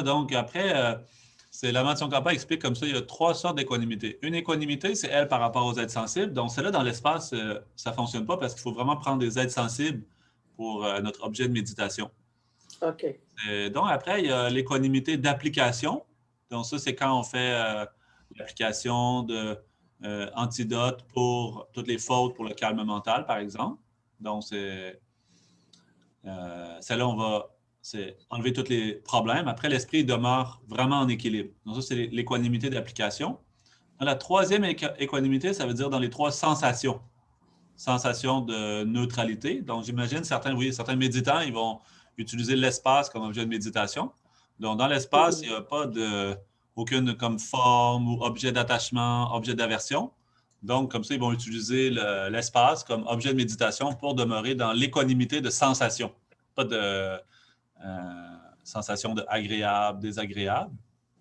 Donc, après, c'est la Mathieu Kappa explique comme ça, il y a 3 sortes d'équanimité. Une équanimité, c'est elle par rapport aux êtres sensibles. Donc, celle-là, dans l'espace, ça ne fonctionne pas parce qu'il faut vraiment prendre des êtres sensibles pour notre objet de méditation. OK. Donc, après, il y a l'équanimité d'application. Donc, ça, c'est quand on fait l'application d'antidotes pour toutes les fautes pour le calme mental, par exemple. Donc, celle-là, on va enlever tous les problèmes. Après, l'esprit demeure vraiment en équilibre. Donc, ça, c'est l'équanimité d'application. Dans la troisième équanimité, ça veut dire dans les 3 sensations. Sensation de neutralité. Donc, j'imagine certains méditants, ils vont utiliser l'espace comme objet de méditation. Donc, dans l'espace, il n'y a pas aucune comme forme ou objet d'attachement, objet d'aversion. Donc, comme ça, ils vont utiliser l'espace comme objet de méditation pour demeurer dans l'équanimité de sensation. Pas de sensation de agréable, désagréable.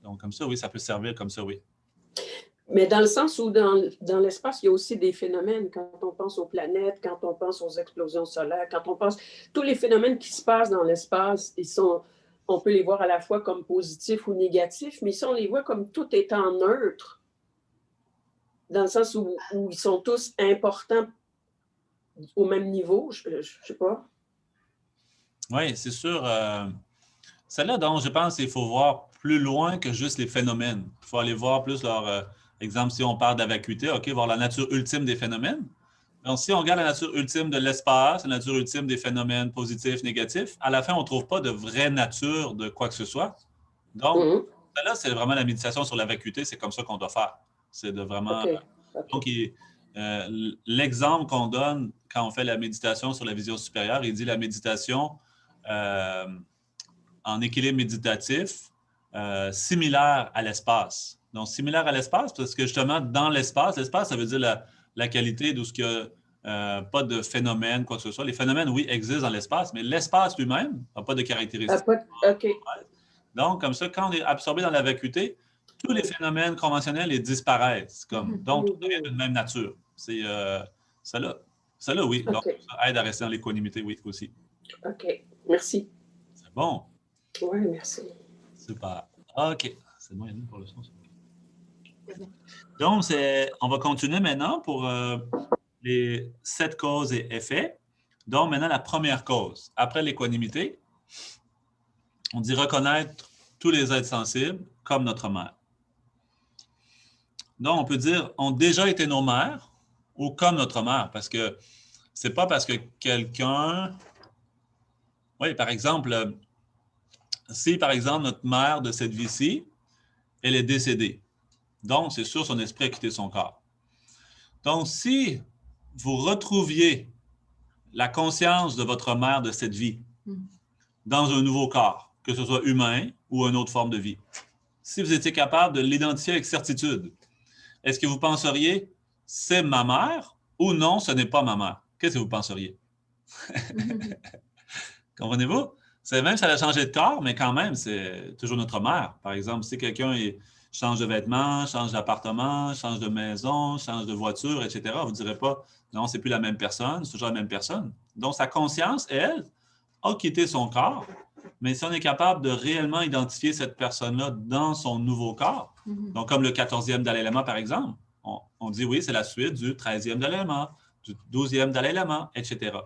Donc, comme ça, oui, ça peut servir comme ça, oui. Mais dans le sens où dans l'espace, il y a aussi des phénomènes. Quand on pense aux planètes, quand on pense aux explosions solaires, quand on pense... Tous les phénomènes qui se passent dans l'espace, on peut les voir à la fois comme positifs ou négatifs, mais si on les voit comme tout étant neutre, dans le sens où ils sont tous importants au même niveau, je ne sais pas. Oui, c'est sûr. Celle-là, donc, je pense qu'il faut voir plus loin que juste les phénomènes. Il faut aller voir plus leur... exemple, si on parle de la vacuité, OK, voir la nature ultime des phénomènes. Donc, si on regarde la nature ultime de l'espace, la nature ultime des phénomènes positifs, négatifs, à la fin, on ne trouve pas de vraie nature de quoi que ce soit. Donc, là, c'est vraiment la méditation sur la vacuité, c'est comme ça qu'on doit faire. C'est de vraiment... Okay. Donc, l'exemple qu'on donne quand on fait la méditation sur la vision supérieure, il dit la méditation en équilibre méditatif similaire à l'espace. Donc, similaire à l'espace, parce que justement, dans l'espace, ça veut dire la qualité d'où il n'y a pas de phénomène, quoi que ce soit. Les phénomènes, oui, existent dans l'espace, mais l'espace lui-même n'a pas de caractéristiques. OK. Donc, comme ça, quand on est absorbé dans la vacuité, tous les phénomènes conventionnels ils disparaissent. Donc, tout devient d'une même nature. C'est ça-là, oui. Donc, ça aide à rester dans l'équanimité, oui, aussi. OK. Merci. C'est bon. Oui, merci. Super. OK. C'est bon, Yannick, pour le son. Donc, on va continuer maintenant pour les 7 causes et effets. Donc, maintenant, la première cause. Après l'équanimité, on dit reconnaître tous les êtres sensibles comme notre mère. Donc, on peut dire ont déjà été nos mères ou comme notre mère, parce que c'est pas parce que quelqu'un... Oui, par exemple, si, par exemple, notre mère de cette vie-ci, elle est décédée. Donc, c'est sûr, son esprit a quitté son corps. Donc, si vous retrouviez la conscience de votre mère de cette vie dans un nouveau corps, que ce soit humain ou une autre forme de vie, si vous étiez capable de l'identifier avec certitude, est-ce que vous penseriez c'est ma mère ou non, ce n'est pas ma mère? Qu'est-ce que vous penseriez? Comprenez-vous? C'est même si elle a changé de corps, mais quand même, c'est toujours notre mère. Par exemple, si quelqu'un change de vêtements, change d'appartement, change de maison, change de voiture, etc., vous ne direz pas non, c'est plus la même personne, c'est toujours la même personne. Donc, sa conscience, elle, a quitté son corps, mais si on est capable de réellement identifier cette personne-là dans son nouveau corps, donc comme le 14e Dalai Lama, par exemple, on dit oui, c'est la suite du 13e Dalai Lama, du 12e Dalai Lama, etc.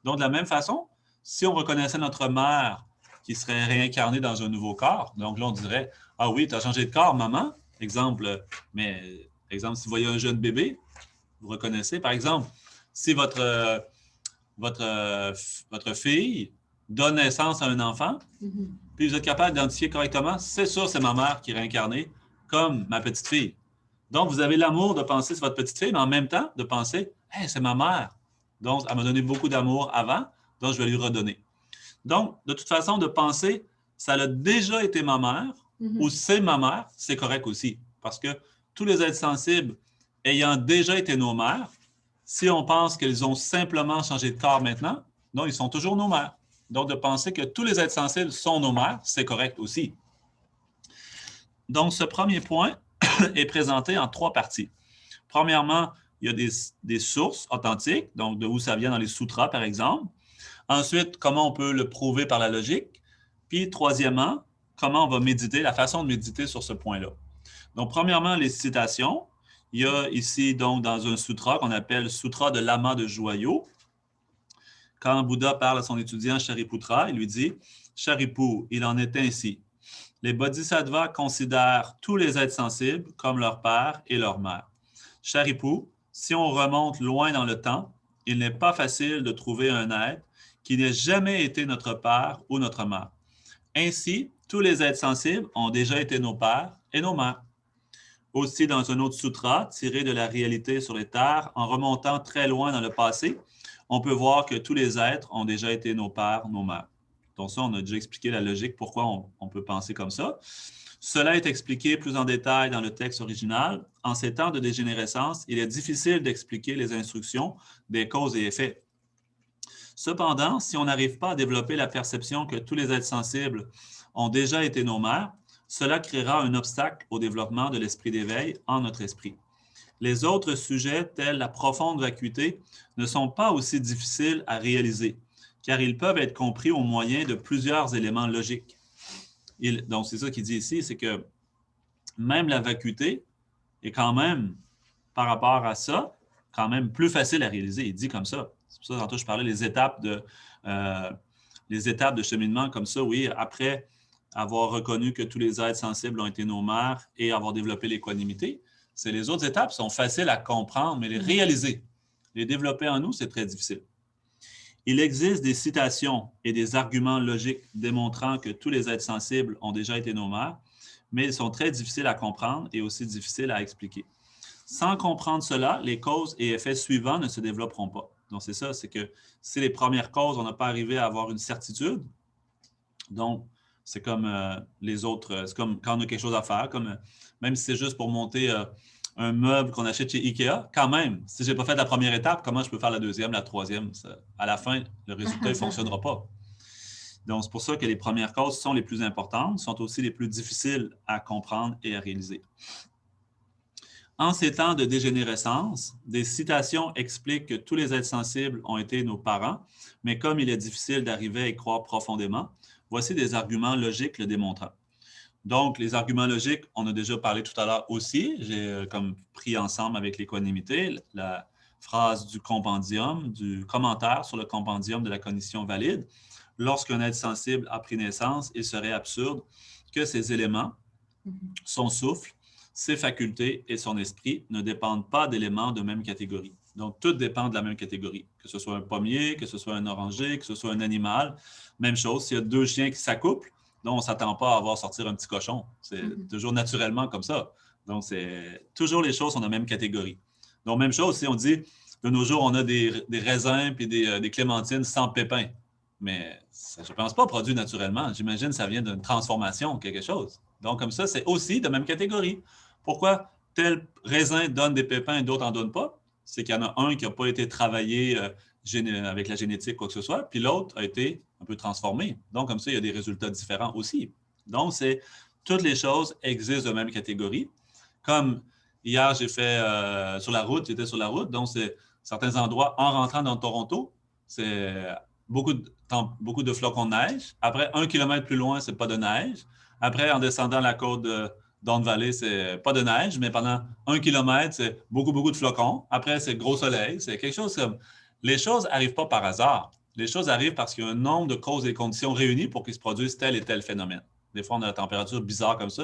Donc, de la même façon, si on reconnaissait notre mère qui serait réincarnée dans un nouveau corps, donc là, on dirait ah oui, tu as changé de corps, maman. Exemple, si vous voyez un jeune bébé, vous reconnaissez. Par exemple, si votre fille donne naissance à un enfant, puis vous êtes capable d'identifier correctement, c'est sûr, c'est ma mère qui est réincarnée comme ma petite fille. Donc, vous avez l'amour de penser c'est votre petite fille, mais en même temps, de penser hey, c'est ma mère. Donc, elle m'a donné beaucoup d'amour avant, donc je vais lui redonner. Donc, de toute façon, de penser ça a déjà été ma mère ou c'est ma mère, c'est correct aussi. Parce que tous les êtres sensibles ayant déjà été nos mères, si on pense qu'ils ont simplement changé de corps maintenant, non, ils sont toujours nos mères. Donc, de penser que tous les êtres sensibles sont nos mères, c'est correct aussi. Donc, ce premier point est présenté en 3 parties. Premièrement, il y a des sources authentiques, donc de où ça vient dans les sutras, par exemple. Ensuite, comment on peut le prouver par la logique. Puis, troisièmement, comment on va méditer, la façon de méditer sur ce point-là. Donc, premièrement, les citations. Il y a ici, donc, dans un sutra qu'on appelle Sutra de Lama de Joyau. Quand Bouddha parle à son étudiant Shariputra, il lui dit « Sharipu, il en est ainsi. Les bodhisattvas considèrent tous les êtres sensibles comme leur père et leur mère. Sharipu, si on remonte loin dans le temps, il n'est pas facile de trouver un être qui n'ait jamais été notre père ou notre mère. Ainsi, tous les êtres sensibles ont déjà été nos pères et nos mères. Aussi, dans un autre sutra, tiré de la réalité sur les terres, en remontant très loin dans le passé, on peut voir que tous les êtres ont déjà été nos pères, nos mères. Donc ça, on a déjà expliqué la logique, pourquoi on peut penser comme ça. Cela est expliqué plus en détail dans le texte original. En ces temps de dégénérescence, il est difficile d'expliquer les instructions des causes et effets. Cependant, si on n'arrive pas à développer la perception que tous les êtres sensibles ont déjà été nos mères, cela créera un obstacle au développement de l'esprit d'éveil en notre esprit. Les autres sujets, tels la profonde vacuité, ne sont pas aussi difficiles à réaliser, car ils peuvent être compris au moyen de plusieurs éléments logiques. Donc, c'est ça qu'il dit ici, c'est que même la vacuité est quand même, par rapport à ça, quand même plus facile à réaliser. Il dit comme ça. C'est pour ça que tantôt je parlais des étapes de cheminement comme ça, oui, après avoir reconnu que tous les êtres sensibles ont été nos mères et avoir développé l'équanimité. Les autres étapes sont faciles à comprendre, mais les réaliser, les développer en nous, c'est très difficile. Il existe des citations et des arguments logiques démontrant que tous les êtres sensibles ont déjà été nos mères, mais ils sont très difficiles à comprendre et aussi difficiles à expliquer. Sans comprendre cela, les causes et effets suivants ne se développeront pas. Donc, c'est ça, c'est que si les premières causes, on n'a pas arrivé à avoir une certitude, donc c'est comme les autres, c'est comme quand on a quelque chose à faire, comme même si c'est juste pour monter un meuble qu'on achète chez Ikea, quand même, si je n'ai pas fait la première étape, comment je peux faire la deuxième, la troisième? À la fin, le résultat ne fonctionnera pas. Donc, c'est pour ça que les premières causes sont les plus importantes, sont aussi les plus difficiles à comprendre et à réaliser. En ces temps de dégénérescence, des citations expliquent que tous les êtres sensibles ont été nos parents, mais comme il est difficile d'arriver à y croire profondément, voici des arguments logiques le démontrant. Donc, les arguments logiques, on a déjà parlé tout à l'heure aussi. J'ai comme pris ensemble avec l'équanimité la phrase du compendium, du commentaire sur le compendium de la cognition valide. Lorsqu'un être sensible a pris naissance, il serait absurde que ces éléments, son souffle, ses facultés et son esprit ne dépendent pas d'éléments de même catégorie. Donc, tout dépend de la même catégorie. Que ce soit un pommier, que ce soit un oranger, que ce soit un animal. Même chose, s'il y a deux chiens qui s'accouplent, donc on ne s'attend pas à voir sortir un petit cochon. C'est toujours naturellement comme ça. Donc, toujours les choses sont de la même catégorie. Donc, même chose, si on dit, de nos jours, on a des raisins et des clémentines sans pépins. Mais ça, je ne pense pas produit naturellement. J'imagine que ça vient d'une transformation ou quelque chose. Donc, comme ça, c'est aussi de même catégorie. Pourquoi tel raisin donne des pépins et d'autres n'en donnent pas? C'est qu'il y en a un qui n'a pas été travaillé avec la génétique, quoi que ce soit, puis l'autre a été un peu transformé. Donc, comme ça, il y a des résultats différents aussi. Donc, toutes les choses existent de la même catégorie. Comme hier, j'ai fait sur la route, j'étais sur la route, donc c'est certains endroits, en rentrant dans Toronto, c'est beaucoup de flocons de neige. Après, 1 kilomètre plus loin, c'est pas de neige. Après, en descendant la côte de Don Valley, c'est pas de neige, mais pendant 1 kilomètre, c'est beaucoup de flocons. Après, c'est gros soleil. C'est quelque chose comme... Les choses n'arrivent pas par hasard. Les choses arrivent parce qu'il y a un nombre de causes et conditions réunies pour qu'il se produise tel et tel phénomène. Des fois, on a la température bizarre comme ça.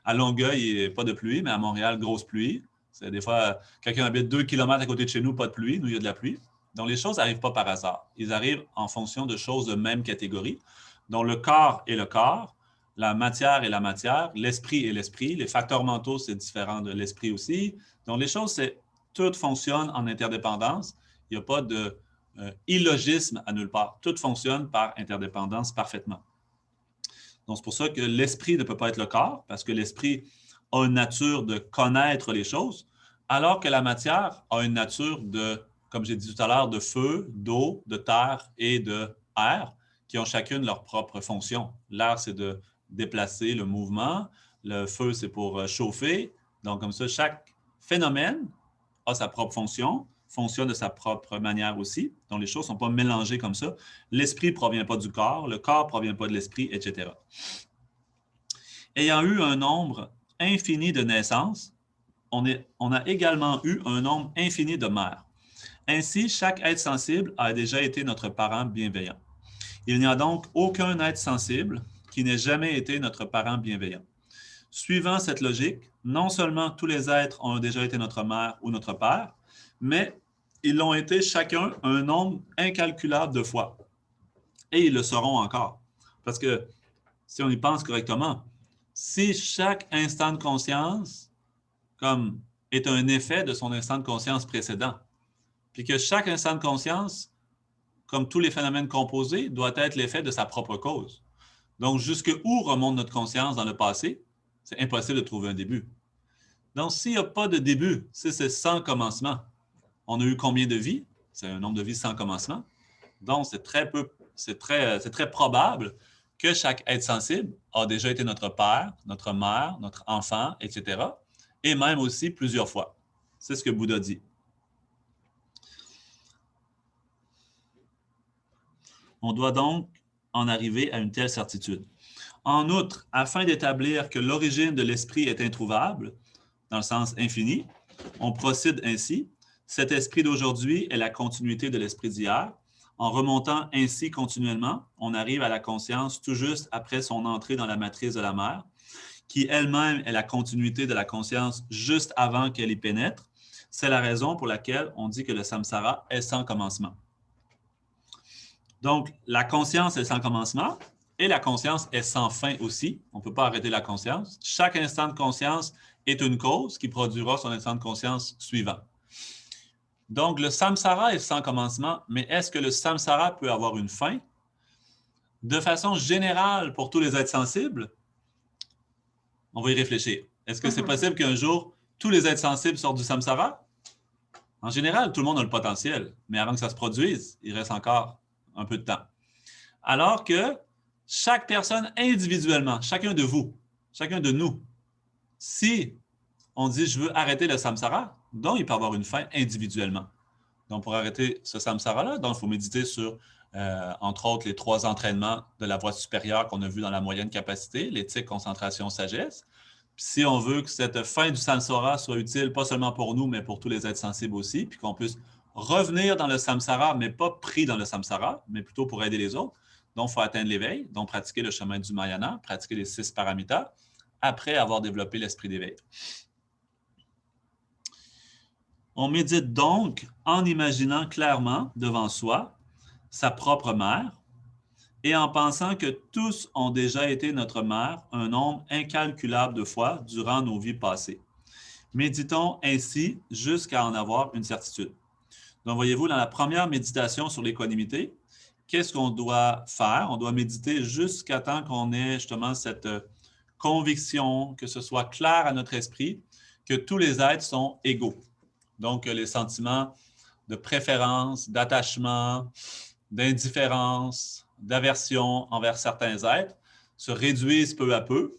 À Longueuil, il n'y a pas de pluie, mais à Montréal, grosse pluie. Des fois, quelqu'un habite 2 kilomètres à côté de chez nous, pas de pluie. Nous, il y a de la pluie. Donc, les choses n'arrivent pas par hasard. Ils arrivent en fonction de choses de même catégorie. Donc, le corps est le corps, la matière est la matière, l'esprit est l'esprit. Les facteurs mentaux, c'est différent de l'esprit aussi. Donc, les choses, tout fonctionne en interdépendance. Il n'y a pas d'illogisme à nulle part. Tout fonctionne par interdépendance parfaitement. Donc, c'est pour ça que l'esprit ne peut pas être le corps, parce que l'esprit a une nature de connaître les choses, alors que la matière a une nature de, comme j'ai dit tout à l'heure, de feu, d'eau, de terre et d'air, qui ont chacune leur propre fonction. L'air, c'est de déplacer le mouvement. Le feu, c'est pour chauffer. Donc, comme ça, chaque phénomène a sa propre fonction, fonctionne de sa propre manière aussi. Donc, les choses ne sont pas mélangées comme ça. L'esprit ne provient pas du corps, le corps ne provient pas de l'esprit, etc. Ayant eu un nombre infini de naissances, on a également eu un nombre infini de mères. Ainsi, chaque être sensible a déjà été notre parent bienveillant. Il n'y a donc aucun être sensible qui n'ait jamais été notre parent bienveillant. Suivant cette logique, non seulement tous les êtres ont déjà été notre mère ou notre père, mais ils l'ont été chacun un nombre incalculable de fois. Et ils le seront encore. Parce que si on y pense correctement, si chaque instant de conscience comme, est un effet de son instant de conscience précédent, puis que chaque instant de conscience, comme tous les phénomènes composés, doit être l'effet de sa propre cause. Donc, jusqu'où remonte notre conscience dans le passé? C'est impossible de trouver un début. Donc, s'il n'y a pas de début, si c'est sans commencement, on a eu combien de vies? C'est un nombre de vies sans commencement. Donc, c'est très probable que chaque être sensible a déjà été notre père, notre mère, notre enfant, etc. Et même aussi plusieurs fois. C'est ce que Bouddha dit. On doit donc en arriver à une telle certitude. En outre, afin d'établir que l'origine de l'esprit est introuvable, dans le sens infini, on procède ainsi. Cet esprit d'aujourd'hui est la continuité de l'esprit d'hier. En remontant ainsi continuellement, on arrive à la conscience tout juste après son entrée dans la matrice de la mère, qui elle-même est la continuité de la conscience juste avant qu'elle y pénètre. C'est la raison pour laquelle on dit que le samsara est sans commencement. Donc, la conscience est sans commencement et la conscience est sans fin aussi. On ne peut pas arrêter la conscience. Chaque instant de conscience est une cause qui produira son instant de conscience suivant. Donc, le samsara est sans commencement, mais est-ce que le samsara peut avoir une fin? De façon générale, pour tous les êtres sensibles, on va y réfléchir. Est-ce que c'est possible qu'un jour, tous les êtres sensibles sortent du samsara? En général, tout le monde a le potentiel, mais avant que ça se produise, il reste encore un peu de temps. Alors que chaque personne individuellement, chacun de vous, chacun de nous, si on dit « je veux arrêter le samsara », donc il peut avoir une fin individuellement. Donc pour arrêter ce samsara-là, donc il faut méditer sur, entre autres, les 3 entraînements de la voie supérieure qu'on a vu dans la moyenne capacité, l'éthique, concentration, sagesse. Puis si on veut que cette fin du samsara soit utile, pas seulement pour nous, mais pour tous les êtres sensibles aussi, puis qu'on puisse revenir dans le samsara, mais pas pris dans le samsara, mais plutôt pour aider les autres. Donc, il faut atteindre l'éveil, donc pratiquer le chemin du Mahayana, pratiquer les 6 paramitas, après avoir développé l'esprit d'éveil. On médite donc en imaginant clairement devant soi sa propre mère et en pensant que tous ont déjà été notre mère un nombre incalculable de fois durant nos vies passées. Méditons ainsi jusqu'à en avoir une certitude. Donc, voyez-vous, dans la première méditation sur l'équanimité, qu'est-ce qu'on doit faire? On doit méditer jusqu'à temps qu'on ait justement cette conviction, que ce soit clair à notre esprit, que tous les êtres sont égaux. Donc, les sentiments de préférence, d'attachement, d'indifférence, d'aversion envers certains êtres se réduisent peu à peu,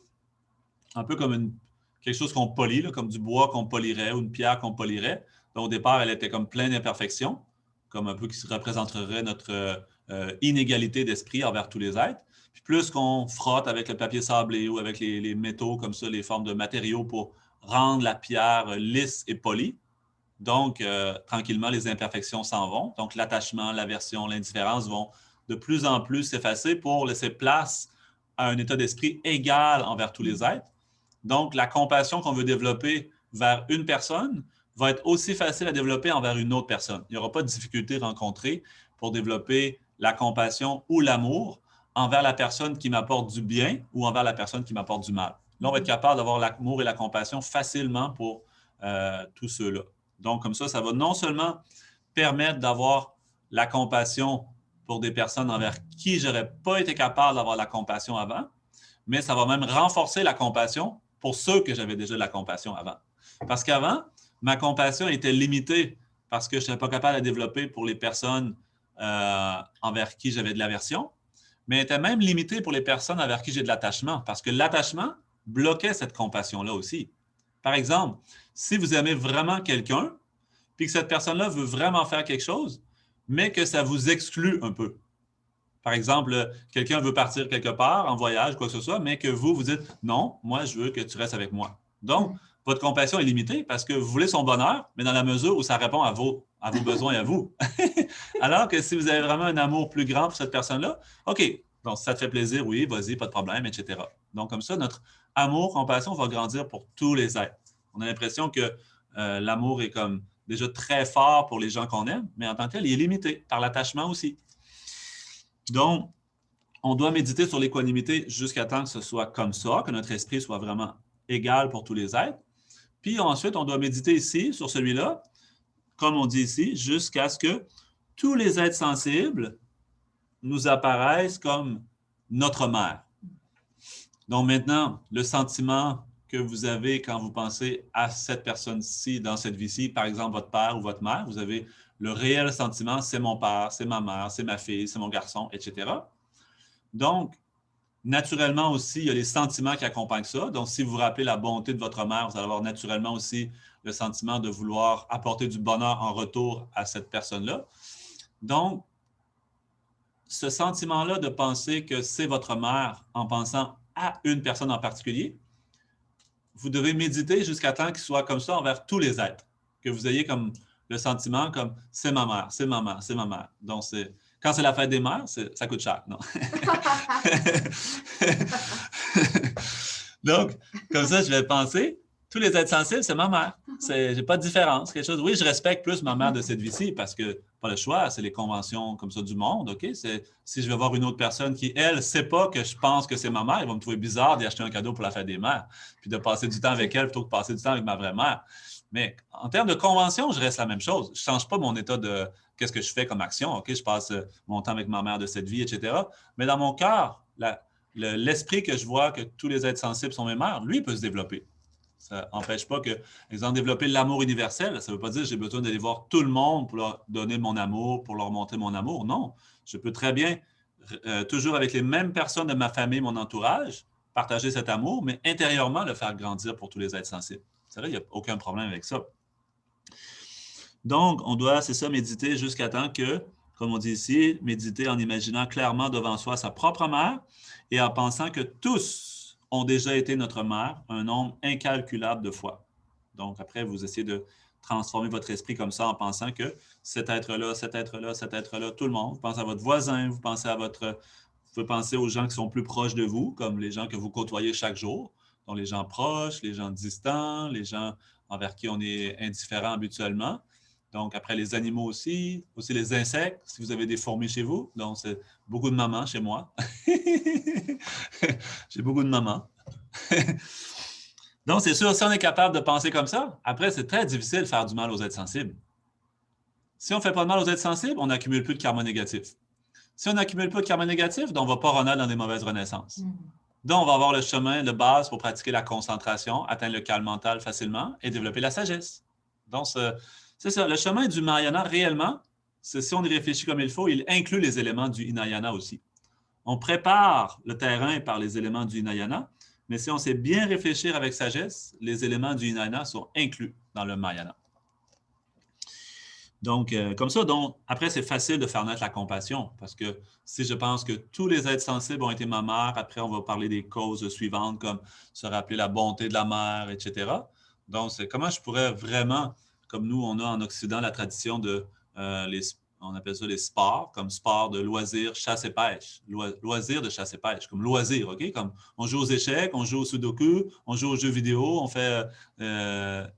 un peu comme quelque chose qu'on polit, là, comme du bois qu'on polirait ou une pierre qu'on polirait. Donc, au départ, elle était comme pleine d'imperfections, comme un peu qui représenterait notre inégalité d'esprit envers tous les êtres. Puis plus qu'on frotte avec le papier sablé ou avec les métaux comme ça, les formes de matériaux pour rendre la pierre lisse et polie, donc tranquillement, les imperfections s'en vont. Donc, l'attachement, l'aversion, l'indifférence vont de plus en plus s'effacer pour laisser place à un état d'esprit égal envers tous les êtres. Donc, la compassion qu'on veut développer vers une personne va être aussi facile à développer envers une autre personne. Il n'y aura pas de difficulté rencontrée pour développer la compassion ou l'amour envers la personne qui m'apporte du bien ou envers la personne qui m'apporte du mal. Là, on va être capable d'avoir l'amour et la compassion facilement pour tous ceux-là. Donc, comme ça va non seulement permettre d'avoir la compassion pour des personnes envers qui je n'aurais pas été capable d'avoir la compassion avant, mais ça va même renforcer la compassion pour ceux que j'avais déjà de la compassion avant. Parce qu'avant, ma compassion était limitée parce que je n'étais pas capable de la développer pour les personnes envers qui j'avais de l'aversion, mais elle était même limitée pour les personnes envers qui j'ai de l'attachement, parce que l'attachement bloquait cette compassion-là aussi. Par exemple, si vous aimez vraiment quelqu'un, puis que cette personne-là veut vraiment faire quelque chose, mais que ça vous exclut un peu. Par exemple, quelqu'un veut partir quelque part, en voyage, quoi que ce soit, mais que vous dites « Non, moi, je veux que tu restes avec moi. » Donc, votre compassion est limitée parce que vous voulez son bonheur, mais dans la mesure où ça répond à vos besoins à vous. Alors que si vous avez vraiment un amour plus grand pour cette personne-là, OK, donc si ça te fait plaisir, oui, vas-y, pas de problème, etc. Donc, comme ça, notre amour, compassion va grandir pour tous les êtres. On a l'impression que l'amour est comme déjà très fort pour les gens qu'on aime, mais en tant que tel, il est limité par l'attachement aussi. Donc, on doit méditer sur l'équanimité jusqu'à temps que ce soit comme ça, que notre esprit soit vraiment égal pour tous les êtres. Puis ensuite, on doit méditer ici, sur celui-là, comme on dit ici, jusqu'à ce que tous les êtres sensibles nous apparaissent comme notre mère. Donc maintenant, le sentiment que vous avez quand vous pensez à cette personne-ci dans cette vie-ci, par exemple votre père ou votre mère, vous avez le réel sentiment, c'est mon père, c'est ma mère, c'est ma fille, c'est mon garçon, etc. Donc, naturellement aussi, il y a les sentiments qui accompagnent ça. Donc, si vous vous rappelez la bonté de votre mère, vous allez avoir naturellement aussi le sentiment de vouloir apporter du bonheur en retour à cette personne-là. Donc, ce sentiment-là de penser que c'est votre mère en pensant à une personne en particulier, vous devez méditer jusqu'à temps qu'il soit comme ça envers tous les êtres. Que vous ayez comme le sentiment comme c'est ma mère, c'est ma mère, c'est ma mère. Donc, quand c'est la fête des mères, ça coûte cher. Non? Donc, comme ça, je vais penser, tous les êtres sensibles, c'est ma mère. Je n'ai pas de différence. Quelque chose. Oui, je respecte plus ma mère de cette vie-ci parce que, pas le choix, c'est les conventions comme ça du monde. OK? Si je vais voir une autre personne qui, elle, ne sait pas que je pense que c'est ma mère, elle va me trouver bizarre d'y acheter un cadeau pour la fête des mères, puis de passer du temps avec elle plutôt que de passer du temps avec ma vraie mère. Mais en termes de convention, je reste la même chose. Je ne change pas mon état de qu'est-ce que je fais comme action. OK? Je passe mon temps avec ma mère de cette vie, etc. Mais dans mon cœur, l'esprit que je vois que tous les êtres sensibles sont mes mères, lui peut se développer. Ça n'empêche pas que, exemple, développer l'amour universel, ça ne veut pas dire que j'ai besoin d'aller voir tout le monde pour leur donner mon amour, pour leur montrer mon amour. Non, je peux très bien, toujours avec les mêmes personnes de ma famille, mon entourage, partager cet amour, mais intérieurement le faire grandir pour tous les êtres sensibles. C'est vrai, il n'y a aucun problème avec ça. Donc, on doit, c'est ça, méditer jusqu'à temps que, comme on dit ici, méditer en imaginant clairement devant soi sa propre mère et en pensant que tous ont déjà été notre mère un nombre incalculable de fois. Donc, après, vous essayez de transformer votre esprit comme ça en pensant que cet être-là, cet être-là, cet être-là, tout le monde, vous pensez à votre voisin, vous pouvez penser aux gens qui sont plus proches de vous, comme les gens que vous côtoyez chaque jour, donc les gens proches, les gens distants, les gens envers qui on est indifférent habituellement. Donc, après, les animaux aussi les insectes, si vous avez des fourmis chez vous. Donc, c'est beaucoup de mamans chez moi. J'ai beaucoup de mamans. Donc, c'est sûr, si on est capable de penser comme ça, après, c'est très difficile de faire du mal aux êtres sensibles. Si on ne fait pas de mal aux êtres sensibles, on n'accumule plus de karma négatif. Si on n'accumule pas de karma négatif, donc on ne va pas renaître dans des mauvaises renaissances. Donc, on va avoir le chemin de base pour pratiquer la concentration, atteindre le calme mental facilement et développer la sagesse. Donc, c'est ça. Le chemin du Mahayana, réellement, si on y réfléchit comme il faut, il inclut les éléments du Hinayana aussi. On prépare le terrain par les éléments du Hinayana, mais si on sait bien réfléchir avec sagesse, les éléments du Hinayana sont inclus dans le Mahayana. Donc, comme ça, après, c'est facile de faire naître la compassion, parce que si je pense que tous les êtres sensibles ont été ma mère, après, on va parler des causes suivantes, comme se rappeler la bonté de la mère, etc. Donc, c'est comment je pourrais vraiment, comme nous, on a en Occident la tradition de, on appelle ça les sports, comme sport de loisirs, chasse et pêche. Loisirs de chasse et pêche, comme loisir, OK? Comme on joue aux échecs, on joue au sudoku, on joue aux jeux vidéo, on fait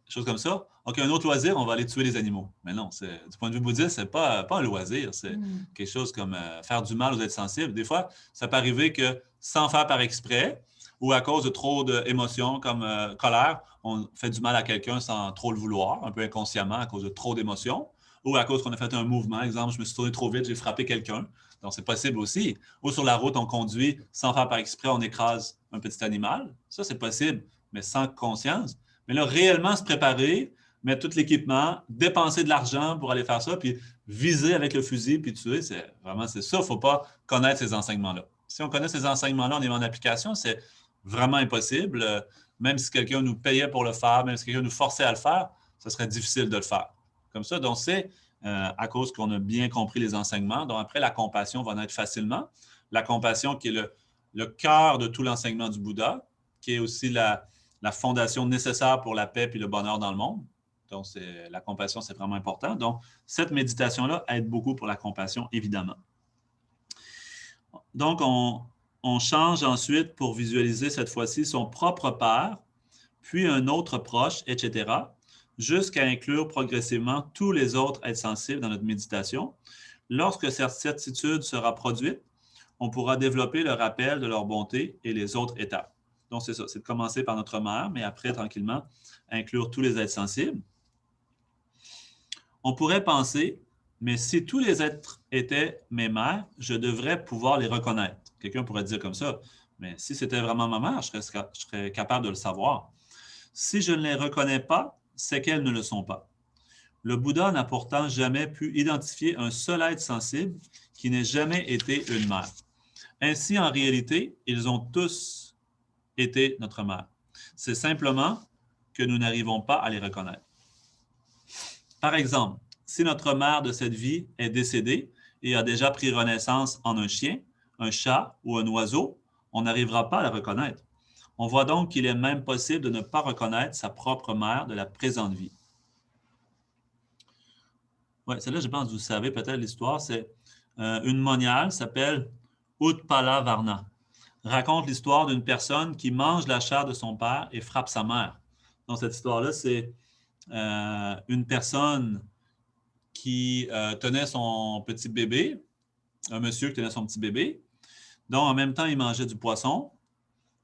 choses comme ça. OK, un autre loisir, on va aller tuer les animaux. Mais non, du point de vue bouddhiste, c'est pas un loisir, c'est quelque chose comme faire du mal aux êtres sensibles. Des fois, ça peut arriver que sans faire par exprès ou à cause de trop d'émotions comme colère, on fait du mal à quelqu'un sans trop le vouloir, un peu inconsciemment à cause de trop d'émotions, ou à cause qu'on a fait un mouvement. Exemple, je me suis tourné trop vite, j'ai frappé quelqu'un. Donc, c'est possible aussi. Ou sur la route, on conduit sans faire par exprès, on écrase un petit animal. Ça, c'est possible, mais sans conscience. Mais là, réellement se préparer, mettre tout l'équipement, dépenser de l'argent pour aller faire ça, puis viser avec le fusil, puis tuer, c'est ça. Il ne faut pas connaître ces enseignements-là. Si on connaît ces enseignements-là, on est en application, c'est vraiment impossible. Même si quelqu'un nous payait pour le faire, même si quelqu'un nous forçait à le faire, ce serait difficile de le faire. Comme ça, donc c'est à cause qu'on a bien compris les enseignements. Donc, après, la compassion va naître facilement. La compassion qui est le cœur de tout l'enseignement du Bouddha, qui est aussi la fondation nécessaire pour la paix et le bonheur dans le monde. Donc, la compassion, c'est vraiment important. Donc, cette méditation-là aide beaucoup pour la compassion, évidemment. Donc, on change ensuite pour visualiser cette fois-ci son propre père, puis un autre proche, etc., jusqu'à inclure progressivement tous les autres êtres sensibles dans notre méditation. Lorsque cette certitude sera produite, on pourra développer le rappel de leur bonté et les autres étapes. Donc, c'est ça, c'est de commencer par notre mère, mais après, tranquillement, inclure tous les êtres sensibles. On pourrait penser, mais si tous les êtres étaient mes mères, je devrais pouvoir les reconnaître. Quelqu'un pourrait dire comme ça, mais si c'était vraiment ma mère, je serais capable de le savoir. Si je ne les reconnais pas, c'est qu'elles ne le sont pas. Le Bouddha n'a pourtant jamais pu identifier un seul être sensible qui n'ait jamais été une mère. Ainsi, en réalité, ils ont tous été notre mère. C'est simplement que nous n'arrivons pas à les reconnaître. Par exemple, si notre mère de cette vie est décédée et a déjà pris renaissance en un chien, un chat ou un oiseau, on n'arrivera pas à la reconnaître. On voit donc qu'il est même possible de ne pas reconnaître sa propre mère de la présente vie. Oui, celle-là, je pense que vous savez peut-être l'histoire, c'est une moniale s'appelle Utpalavarna. Raconte l'histoire d'une personne qui mange la chair de son père et frappe sa mère. Donc, cette histoire-là, c'est une personne qui tenait son petit bébé, un monsieur qui tenait son petit bébé, dont en même temps, il mangeait du poisson,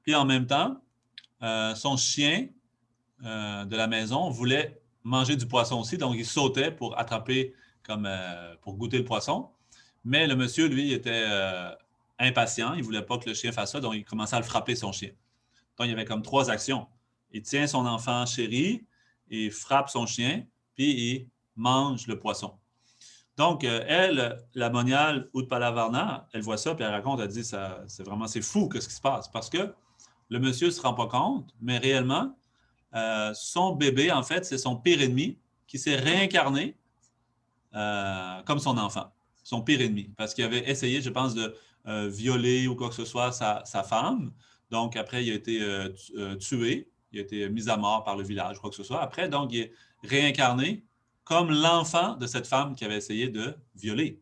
puis en même temps, son chien de la maison voulait manger du poisson aussi, donc il sautait pour attraper, pour goûter le poisson. Mais le monsieur, lui, était impatient, il ne voulait pas que le chien fasse ça, donc il commençait à le frapper, son chien. Donc, il y avait comme 3 actions. Il tient son enfant chéri, il frappe son chien, puis il mange le poisson. Donc, elle, la moniale Utpalavarna, elle voit ça, puis elle raconte, elle dit, c'est fou, qu'est-ce qui se passe? Parce que le monsieur ne se rend pas compte, mais réellement, son bébé, en fait, c'est son pire ennemi qui s'est réincarné comme son enfant, son pire ennemi, parce qu'il avait essayé, je pense, de violer ou quoi que ce soit sa femme. Donc, après, il a été tué, il a été mis à mort par le village, quoi que ce soit. Après, donc, il est réincarné comme l'enfant de cette femme qui avait essayé de violer.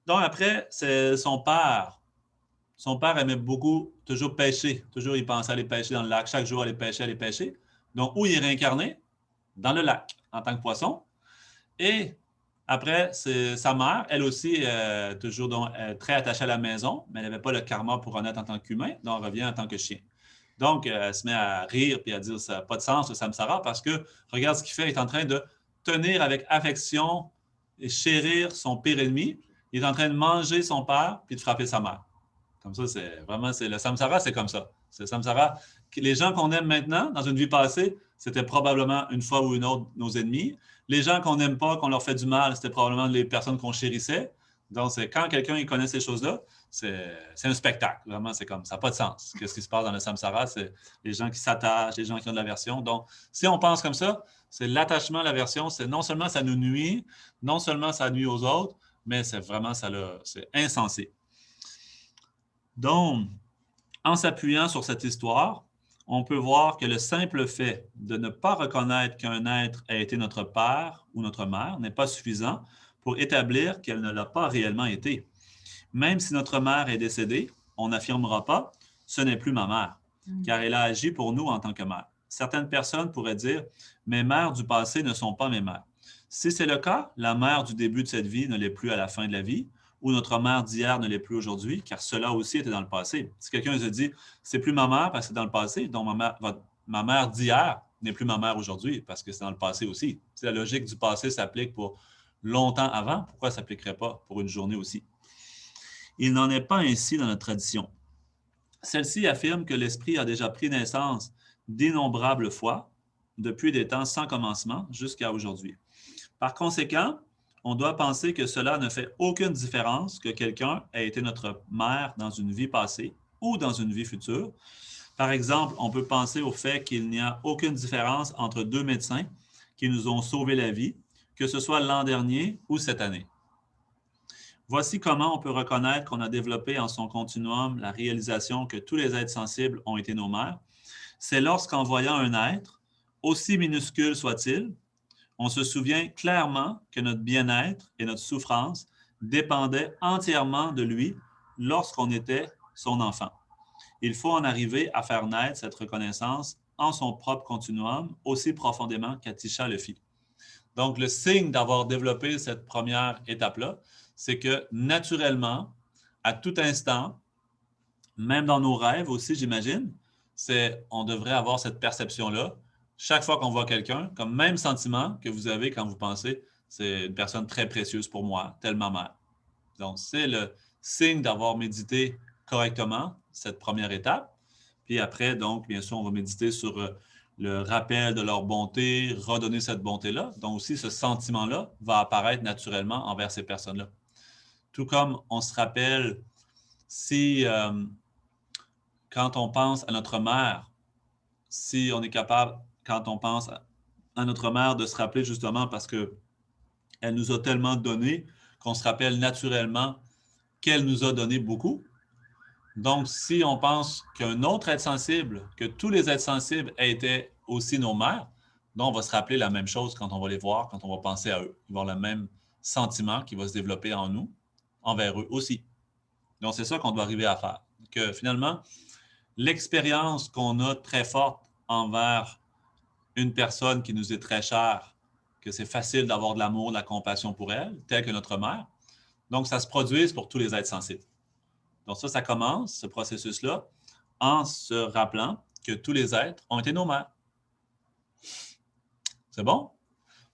Donc, après, c'est son père. Son père aimait beaucoup toujours pêcher. Toujours, il pensait aller pêcher dans le lac. Chaque jour, aller pêcher. Donc, où il est réincarné? Dans le lac, en tant que poisson. Et après, c'est sa mère, elle aussi, toujours donc, très attachée à la maison, mais elle n'avait pas le karma pour renaître en tant qu'humain, donc elle revient en tant que chien. Donc, elle se met à rire et à dire ça n'a pas de sens, le samsara, parce que regarde ce qu'il fait, il est en train de tenir avec affection et chérir son pire ennemi. Il est en train de manger son père puis de frapper sa mère. Comme ça, le samsara, c'est comme ça. C'est le samsara. Les gens qu'on aime maintenant, dans une vie passée, c'était probablement une fois ou une autre nos ennemis. Les gens qu'on n'aime pas, qu'on leur fait du mal, c'était probablement les personnes qu'on chérissait. Donc, c'est quand quelqu'un connaît ces choses-là, c'est un spectacle. Vraiment, c'est comme ça. Ça n'a pas de sens. Qu'est-ce qui se passe dans le samsara? C'est les gens qui s'attachent, les gens qui ont de l'aversion. Donc, si on pense comme ça, c'est l'attachement à l'aversion. C'est non seulement ça nous nuit, non seulement ça nuit aux autres, mais c'est vraiment c'est insensé. Donc, en s'appuyant sur cette histoire, on peut voir que le simple fait de ne pas reconnaître qu'un être a été notre père ou notre mère n'est pas suffisant pour établir qu'elle ne l'a pas réellement été. Même si notre mère est décédée, on n'affirmera pas « ce n'est plus ma mère », car elle a agi pour nous en tant que mère. Certaines personnes pourraient dire « mes mères du passé ne sont pas mes mères ». Si c'est le cas, la mère du début de cette vie ne l'est plus à la fin de la vie, ou notre mère d'hier ne l'est plus aujourd'hui, car cela aussi était dans le passé. Si quelqu'un se dit « c'est plus ma mère parce que c'est dans le passé », donc ma mère d'hier n'est plus ma mère aujourd'hui parce que c'est dans le passé aussi. Si la logique du passé s'applique pour longtemps avant, pourquoi ça ne s'appliquerait pas pour une journée aussi? Il n'en est pas ainsi dans notre tradition. Celle-ci affirme que l'esprit a déjà pris naissance d'innombrables fois, depuis des temps sans commencement jusqu'à aujourd'hui. Par conséquent, on doit penser que cela ne fait aucune différence que quelqu'un ait été notre mère dans une vie passée ou dans une vie future. Par exemple, on peut penser au fait qu'il n'y a aucune différence entre 2 médecins qui nous ont sauvé la vie, que ce soit l'an dernier ou cette année. Voici comment on peut reconnaître qu'on a développé en son continuum la réalisation que tous les êtres sensibles ont été nos mères. C'est lorsqu'en voyant un être, aussi minuscule soit-il, on se souvient clairement que notre bien-être et notre souffrance dépendaient entièrement de lui lorsqu'on était son enfant. Il faut en arriver à faire naître cette reconnaissance en son propre continuum aussi profondément qu'Atisha le fit. Donc, le signe d'avoir développé cette première étape-là, c'est que naturellement, à tout instant, même dans nos rêves aussi, j'imagine, on devrait avoir cette perception-là. Chaque fois qu'on voit quelqu'un, comme même sentiment que vous avez quand vous pensez c'est une personne très précieuse pour moi, telle ma mère. Donc, c'est le signe d'avoir médité correctement cette première étape. Puis après, donc, bien sûr, on va méditer sur le rappel de leur bonté, redonner cette bonté-là. Donc aussi, ce sentiment-là va apparaître naturellement envers ces personnes-là. Tout comme on se rappelle si, quand on pense à notre mère, si on est capable, quand on pense à notre mère, de se rappeler justement parce qu'elle nous a tellement donné qu'on se rappelle naturellement qu'elle nous a donné beaucoup. Donc, si on pense qu'un autre être sensible, que tous les êtres sensibles étaient aussi nos mères, donc on va se rappeler la même chose quand on va les voir, quand on va penser à eux. Ils vont avoir le même sentiment qui va se développer en nous, envers eux aussi. Donc, c'est ça qu'on doit arriver à faire. Que finalement, l'expérience qu'on a très forte envers une personne qui nous est très chère, que c'est facile d'avoir de l'amour, de la compassion pour elle, telle que notre mère, donc ça se produise pour tous les êtres sensibles. Donc ça commence, ce processus-là, en se rappelant que tous les êtres ont été nos mères. C'est bon?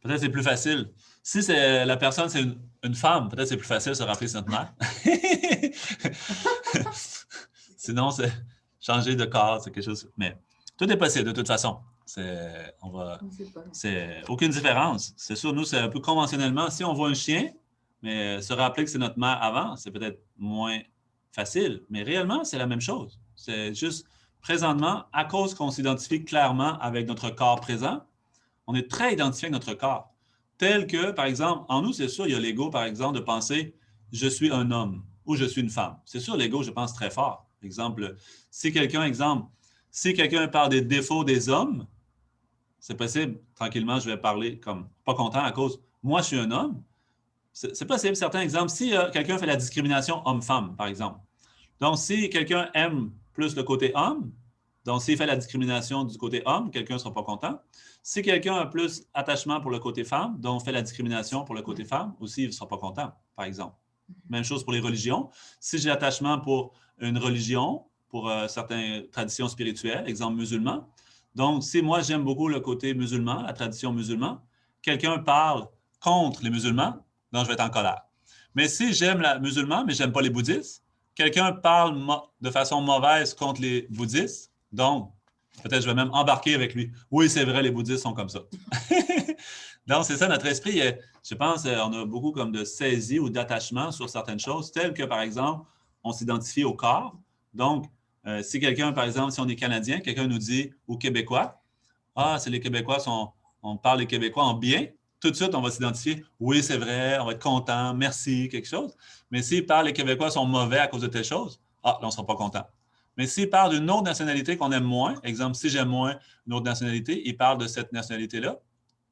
Peut-être c'est plus facile. Si la personne, c'est une femme, peut-être c'est plus facile de se rappeler c'est notre mère. Sinon, c'est changer de corps, c'est quelque chose. Mais tout est possible de toute façon. C'est aucune différence. C'est sûr, nous, c'est un peu conventionnellement. Si on voit un chien, mais se rappeler que c'est notre mère avant, c'est peut-être moins facile. Mais réellement, c'est la même chose. C'est juste, présentement, à cause qu'on s'identifie clairement avec notre corps présent, on est très identifié avec notre corps. Tel que, par exemple, en nous, c'est sûr, il y a l'ego, par exemple, de penser « je suis un homme » ou « je suis une femme ». C'est sûr, l'ego, je pense, très fort. Exemple, si quelqu'un parle des défauts des hommes, c'est possible, tranquillement, je vais parler comme pas content à cause « moi, je suis un homme ». C'est possible, certains exemples. Si quelqu'un fait la discrimination homme-femme, par exemple. Donc, si quelqu'un aime plus le côté homme, donc s'il fait la discrimination du côté homme, quelqu'un ne sera pas content. Si quelqu'un a plus attachement pour le côté femme, donc fait la discrimination pour le côté femme, aussi, il ne sera pas content, par exemple. Même chose pour les religions. Si j'ai attachement pour une religion, pour certaines traditions spirituelles, exemple musulman, donc si moi j'aime beaucoup le côté musulman, la tradition musulmane, quelqu'un parle contre les musulmans, donc je vais être en colère. Mais si j'aime les musulmans, mais je n'aime pas les bouddhistes, quelqu'un parle de façon mauvaise contre les bouddhistes, donc peut-être je vais même embarquer avec lui. Oui, c'est vrai, les bouddhistes sont comme ça. Donc, c'est ça, notre esprit, je pense, on a beaucoup comme de saisie ou d'attachement sur certaines choses, telles que, par exemple, on s'identifie au corps. Donc, si quelqu'un, par exemple, si on est Canadien, quelqu'un nous dit, ou Québécois, « Ah, c'est les Québécois, on parle les Québécois en bien », tout de suite, on va s'identifier, « Oui, c'est vrai, on va être content, merci, quelque chose. » Mais s'il parle les Québécois sont mauvais à cause de telle chose, ah, là, on ne sera pas content. Mais s'il parle d'une autre nationalité qu'on aime moins, exemple, si j'aime moins une autre nationalité, il parle de cette nationalité-là,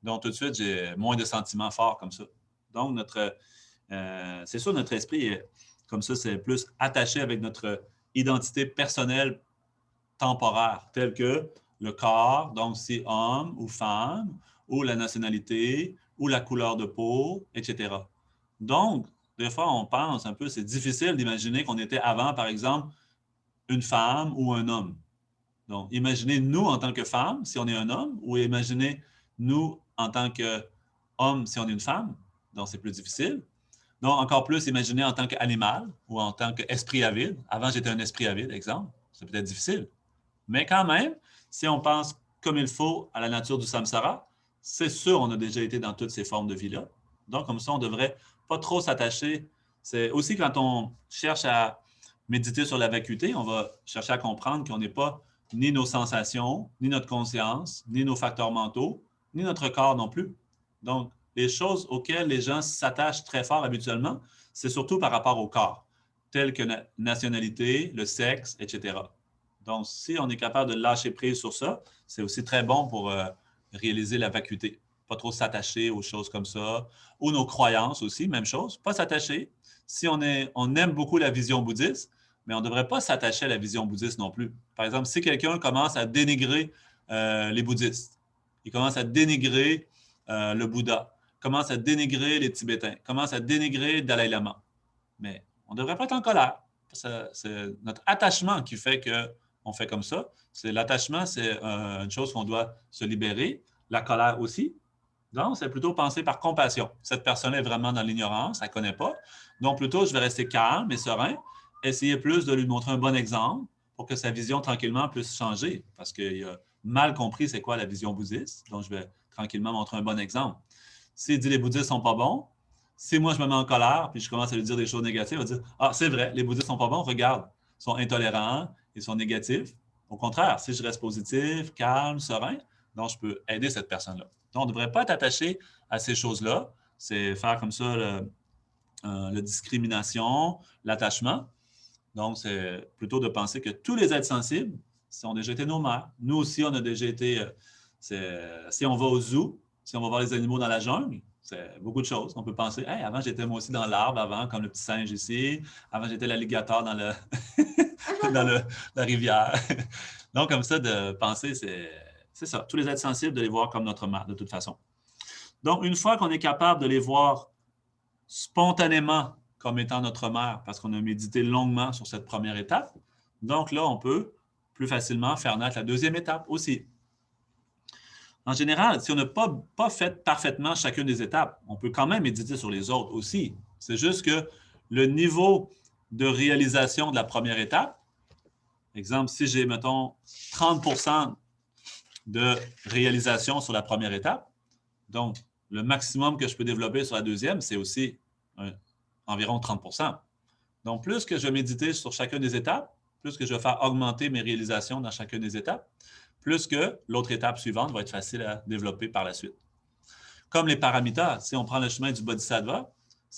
donc tout de suite, j'ai moins de sentiments forts comme ça. Donc, c'est sûr, notre esprit, comme ça, c'est plus attaché avec notre identité personnelle temporaire, telle que le corps, donc si homme ou femme, ou la nationalité, ou la couleur de peau, etc. Donc, des fois, on pense un peu, c'est difficile d'imaginer qu'on était avant, par exemple, une femme ou un homme. Donc, imaginez nous en tant que femme, si on est un homme, ou imaginez nous en tant qu'homme, si on est une femme. Donc, c'est plus difficile. Donc, encore plus, imaginez en tant qu'animal ou en tant qu'esprit avide. Avant, j'étais un esprit avide, exemple. C'est peut-être difficile. Mais quand même, si on pense comme il faut à la nature du samsara, c'est sûr, on a déjà été dans toutes ces formes de vie-là. Donc, comme ça, on ne devrait pas trop s'attacher. C'est aussi quand on cherche à méditer sur la vacuité, on va chercher à comprendre qu'on n'est pas ni nos sensations, ni notre conscience, ni nos facteurs mentaux, ni notre corps non plus. Donc, les choses auxquelles les gens s'attachent très fort habituellement, c'est surtout par rapport au corps, telles que la nationalité, le sexe, etc. Donc, si on est capable de lâcher prise sur ça, c'est aussi très bon pour réaliser la vacuité. Pas trop s'attacher aux choses comme ça, ou nos croyances aussi, même chose, pas s'attacher. Si on aime beaucoup la vision bouddhiste, mais on ne devrait pas s'attacher à la vision bouddhiste non plus. Par exemple, si quelqu'un commence à dénigrer les bouddhistes, il commence à dénigrer le Bouddha, commence à dénigrer les Tibétains, commence à dénigrer le Dalai Lama, mais on ne devrait pas être en colère. C'est notre attachement qui fait qu'on fait comme ça. L'attachement, c'est une chose qu'on doit se libérer. La colère aussi. Donc, c'est plutôt penser par compassion. Cette personne est vraiment dans l'ignorance, elle ne connaît pas. Donc, plutôt, je vais rester calme et serein, essayer plus de lui montrer un bon exemple pour que sa vision, tranquillement, puisse changer. Parce qu'il a mal compris c'est quoi la vision bouddhiste. Donc, je vais tranquillement montrer un bon exemple. S'il dit les bouddhistes ne sont pas bons, si moi, je me mets en colère puis je commence à lui dire des choses négatives, il va dire « Ah, c'est vrai, les bouddhistes ne sont pas bons, regarde, ils sont intolérants, ils sont négatifs. » Au contraire, si je reste positif, calme, serein, donc je peux aider cette personne-là. Donc, on ne devrait pas être attaché à ces choses-là. C'est faire comme ça la discrimination, l'attachement. Donc, c'est plutôt de penser que tous les êtres sensibles ont déjà été nos mères. Nous aussi, on a déjà été... si on va au zoo, si on va voir les animaux dans la jungle, c'est beaucoup de choses. On peut penser, hey, avant, j'étais moi aussi dans l'arbre, avant, comme le petit singe ici. Avant, j'étais l'alligator dans, la rivière. Donc, comme ça, de penser, c'est ça. Tous les êtres sensibles, de les voir comme notre mère, de toute façon. Donc, une fois qu'on est capable de les voir spontanément comme étant notre mère, parce qu'on a médité longuement sur cette première étape, donc là, on peut plus facilement faire naître la deuxième étape aussi. En général, si on n'a pas fait parfaitement chacune des étapes, on peut quand même méditer sur les autres aussi. C'est juste que le niveau de réalisation de la première étape, exemple, si j'ai, mettons, 30% de réalisation sur la première étape, donc le maximum que je peux développer sur la deuxième, c'est aussi environ 30%. Donc, plus que je vais méditer sur chacune des étapes, plus que je vais faire augmenter mes réalisations dans chacune des étapes, plus que l'autre étape suivante va être facile à développer par la suite. Comme les paramitas, si on prend le chemin du Bodhisattva,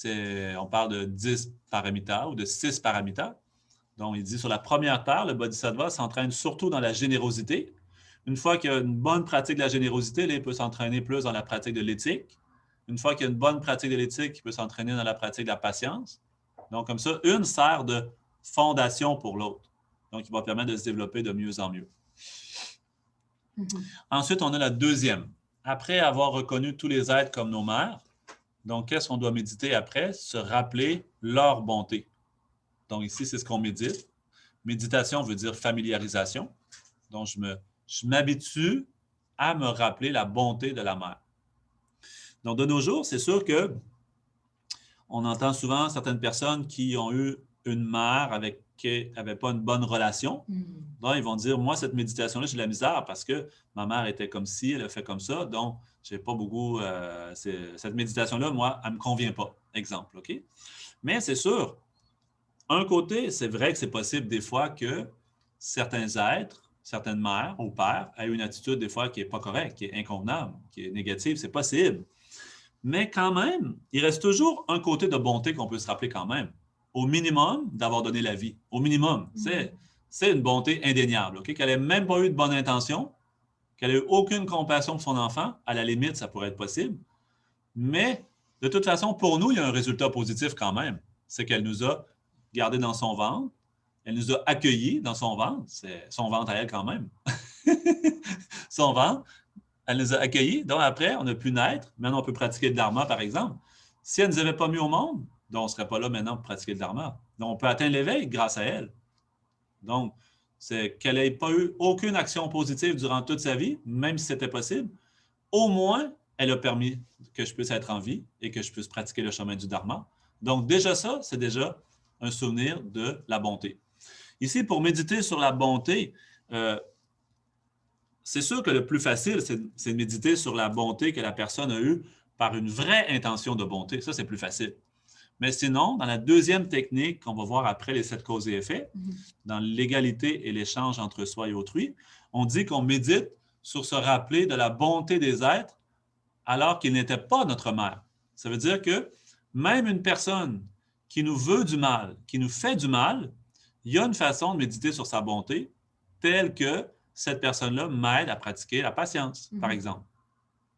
on parle de 10 paramitas ou de 6 paramitas. Donc, il dit sur la première terre, le Bodhisattva s'entraîne surtout dans la générosité. Une fois qu'il y a une bonne pratique de la générosité, là, il peut s'entraîner plus dans la pratique de l'éthique. Une fois qu'il y a une bonne pratique de l'éthique, il peut s'entraîner dans la pratique de la patience. Donc, comme ça, une sert de fondation pour l'autre. Donc, il va permettre de se développer de mieux en mieux. Ensuite, on a la deuxième. Après avoir reconnu tous les êtres comme nos mères, donc, qu'est-ce qu'on doit méditer après? Se rappeler leur bonté. Donc, ici, c'est ce qu'on médite. Méditation veut dire familiarisation. Donc, je m'habitue à me rappeler la bonté de la mère. Donc, de nos jours, c'est sûr que on entend souvent certaines personnes qui ont eu une mère avec qui n'avaient pas une bonne relation. Donc, ils vont dire, moi, cette méditation-là, j'ai de la misère parce que ma mère était comme ci, elle a fait comme ça, donc j'ai pas beaucoup... cette méditation-là, moi, elle ne me convient pas, exemple, OK? Mais c'est sûr, un côté, c'est vrai que c'est possible des fois que certains êtres, certaines mères ou pères aient une attitude des fois qui n'est pas correcte, qui est inconvenable, qui est négative, c'est possible. Mais quand même, il reste toujours un côté de bonté qu'on peut se rappeler quand même. Au minimum, d'avoir donné la vie. Au minimum. C'est une bonté indéniable. Okay? Qu'elle n'ait même pas eu de bonne intention, qu'elle n'ait eu aucune compassion pour son enfant, à la limite, ça pourrait être possible. Mais de toute façon, pour nous, il y a un résultat positif quand même. C'est qu'elle nous a gardés dans son ventre, elle nous a accueillis dans son ventre. C'est son ventre à elle quand même. Son ventre. Elle nous a accueillis. Donc, après, on a pu naître. Maintenant, on peut pratiquer le dharma, par exemple. Si elle ne nous avait pas mis au monde, donc on ne serait pas là maintenant pour pratiquer le dharma. Donc, on peut atteindre l'éveil grâce à elle. Donc, c'est qu'elle n'ait pas eu aucune action positive durant toute sa vie, même si c'était possible. Au moins, elle a permis que je puisse être en vie et que je puisse pratiquer le chemin du dharma. Donc, déjà ça, c'est déjà un souvenir de la bonté. Ici, pour méditer sur la bonté, c'est sûr que le plus facile, c'est de méditer sur la bonté que la personne a eue par une vraie intention de bonté. Ça, c'est plus facile. Mais sinon, dans la deuxième technique qu'on va voir après les 7 causes et effets, dans l'égalité et l'échange entre soi et autrui, on dit qu'on médite sur se rappeler de la bonté des êtres alors qu'il n'était pas notre mère. Ça veut dire que même une personne qui nous veut du mal, qui nous fait du mal, il y a une façon de méditer sur sa bonté telle que cette personne-là m'aide à pratiquer la patience, par exemple.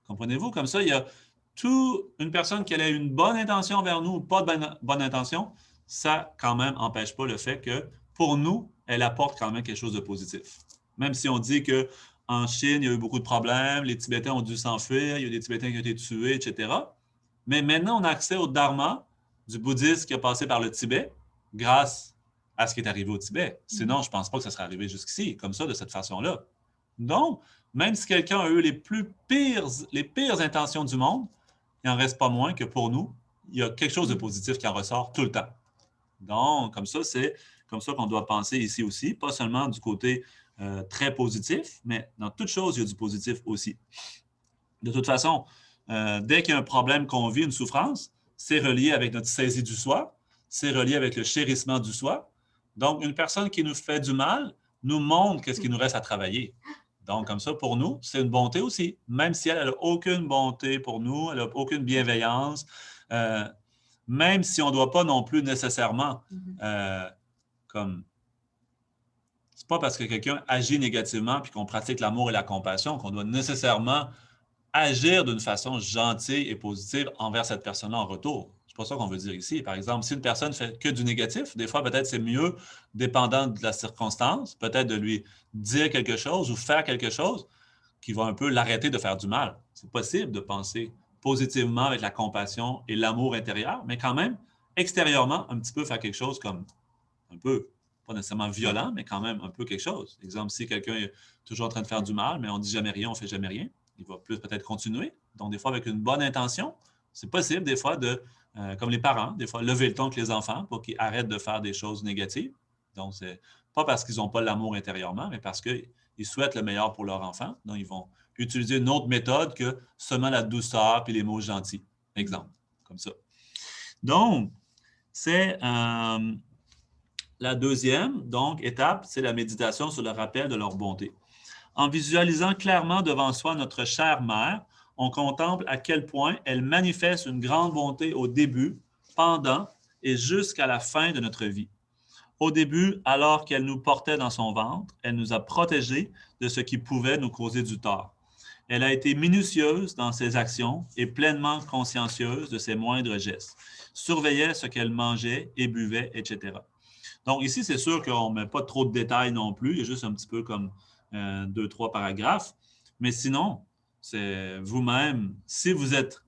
Comprenez-vous? Comme ça, il y a une personne qui ait une bonne intention envers nous ou pas de bonne intention, ça, quand même, n'empêche pas le fait que, pour nous, elle apporte quand même quelque chose de positif. Même si on dit qu'en Chine, il y a eu beaucoup de problèmes, les Tibétains ont dû s'enfuir, il y a des Tibétains qui ont été tués, etc. Mais maintenant, on a accès au Dharma du bouddhisme qui a passé par le Tibet grâce à ce qui est arrivé au Tibet. Sinon, je ne pense pas que ça serait arrivé jusqu'ici, comme ça, de cette façon-là. Donc, même si quelqu'un a eu les pires intentions du monde, il n'en reste pas moins que pour nous, il y a quelque chose de positif qui en ressort tout le temps. Donc, comme ça, c'est comme ça qu'on doit penser ici aussi, pas seulement du côté très positif, mais dans toute chose, il y a du positif aussi. De toute façon, dès qu'il y a un problème qu'on vit, une souffrance, c'est relié avec notre saisie du soi, c'est relié avec le chérissement du soi. Donc, une personne qui nous fait du mal nous montre qu'est-ce qu'il nous reste à travailler. Donc, comme ça, pour nous, c'est une bonté aussi. Même si elle n'a aucune bonté pour nous, elle n'a aucune bienveillance, même si on ne doit pas non plus nécessairement comme... C'est pas parce que quelqu'un agit négativement puis qu'on pratique l'amour et la compassion qu'on doit nécessairement agir d'une façon gentille et positive envers cette personne-là en retour. C'est pas ça qu'on veut dire ici. Par exemple, si une personne fait que du négatif, des fois, peut-être c'est mieux, dépendant de la circonstance, peut-être de lui dire quelque chose ou faire quelque chose qui va un peu l'arrêter de faire du mal. C'est possible de penser positivement avec la compassion et l'amour intérieur, mais quand même, extérieurement, un petit peu faire quelque chose comme un peu, pas nécessairement violent, mais quand même un peu quelque chose. Exemple, si quelqu'un est toujours en train de faire du mal, mais on ne dit jamais rien, on ne fait jamais rien, il va plus peut-être continuer. Donc, des fois, avec une bonne intention, c'est possible des fois de, comme les parents, des fois, lever le ton avec les enfants pour qu'ils arrêtent de faire des choses négatives. Donc, c'est pas parce qu'ils n'ont pas l'amour intérieurement, mais parce qu'ils souhaitent le meilleur pour leur enfant. Donc, ils vont utiliser une autre méthode que seulement la douceur et les mots gentils. Exemple, comme ça. Donc, c'est la deuxième étape, c'est la méditation sur le rappel de leur bonté. En visualisant clairement devant soi notre chère mère, on contemple à quel point elle manifeste une grande bonté au début, pendant et jusqu'à la fin de notre vie. Au début, alors qu'elle nous portait dans son ventre, elle nous a protégés de ce qui pouvait nous causer du tort. Elle a été minutieuse dans ses actions et pleinement consciencieuse de ses moindres gestes, surveillait ce qu'elle mangeait et buvait, etc. Donc ici, c'est sûr qu'on ne met pas trop de détails non plus, il y a juste un petit peu comme 2-3 paragraphes. Mais sinon, c'est vous-même, si vous êtes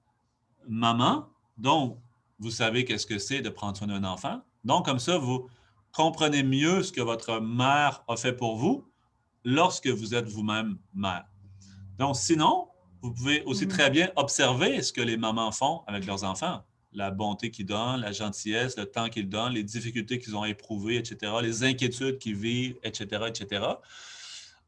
maman, donc vous savez qu'est-ce que c'est de prendre soin d'un enfant. Donc, comme ça, vous comprenez mieux ce que votre mère a fait pour vous lorsque vous êtes vous-même mère. Donc, sinon, vous pouvez aussi très bien observer ce que les mamans font avec leurs enfants. La bonté qu'ils donnent, la gentillesse, le temps qu'ils donnent, les difficultés qu'ils ont éprouvées, etc., les inquiétudes qu'ils vivent, etc., etc.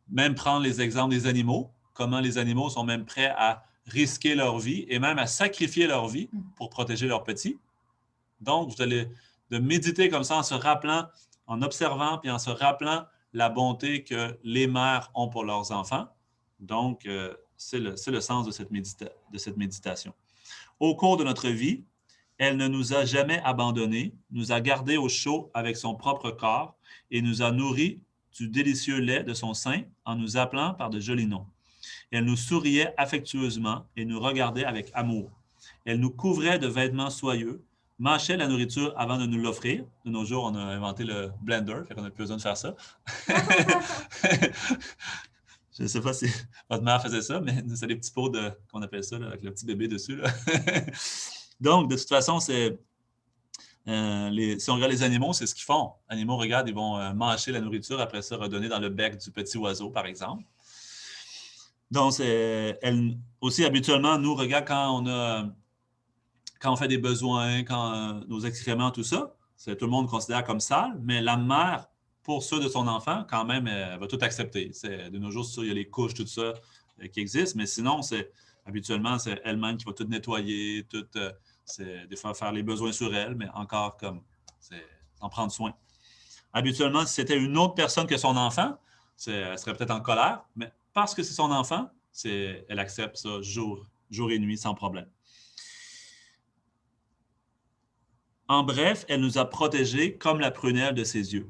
Même prendre les exemples des animaux, comment les animaux sont même prêts à risquer leur vie et même à sacrifier leur vie pour protéger leurs petits. Donc, vous allez de méditer comme ça en se rappelant, en observant puis en se rappelant la bonté que les mères ont pour leurs enfants. Donc, c'est le sens de cette méditation. Au cours de notre vie, elle ne nous a jamais abandonnés, nous a gardés au chaud avec son propre corps et nous a nourris du délicieux lait de son sein en nous appelant par de jolis noms. Elle nous souriait affectueusement et nous regardait avec amour. Elle nous couvrait de vêtements soyeux, mâchait la nourriture avant de nous l'offrir. De nos jours, on a inventé le blender, fait qu'on n'a plus besoin de faire ça. Je ne sais pas si votre mère faisait ça, mais c'est des petits pots qu'on appelle ça, là, avec le petit bébé dessus. Là. Donc, de toute façon, si on regarde les animaux, c'est ce qu'ils font. Les animaux, regarde, ils vont mâcher la nourriture, après ça, redonner dans le bec du petit oiseau, par exemple. Donc, aussi, habituellement, nous, regarde, quand on fait des besoins, quand nos excréments, tout ça, tout le monde considère comme sale, mais la mère, pour ceux de son enfant, quand même, elle va tout accepter. De nos jours, c'est sûr, il y a les couches, tout ça qui existent, mais sinon, habituellement, c'est elle-même qui va tout nettoyer, des fois faire les besoins sur elle, mais encore comme en prendre soin. Habituellement, si c'était une autre personne que son enfant, elle serait peut-être en colère, mais parce que c'est son enfant, elle accepte ça jour jour et nuit, sans problème. En bref, elle nous a protégés comme la prunelle de ses yeux.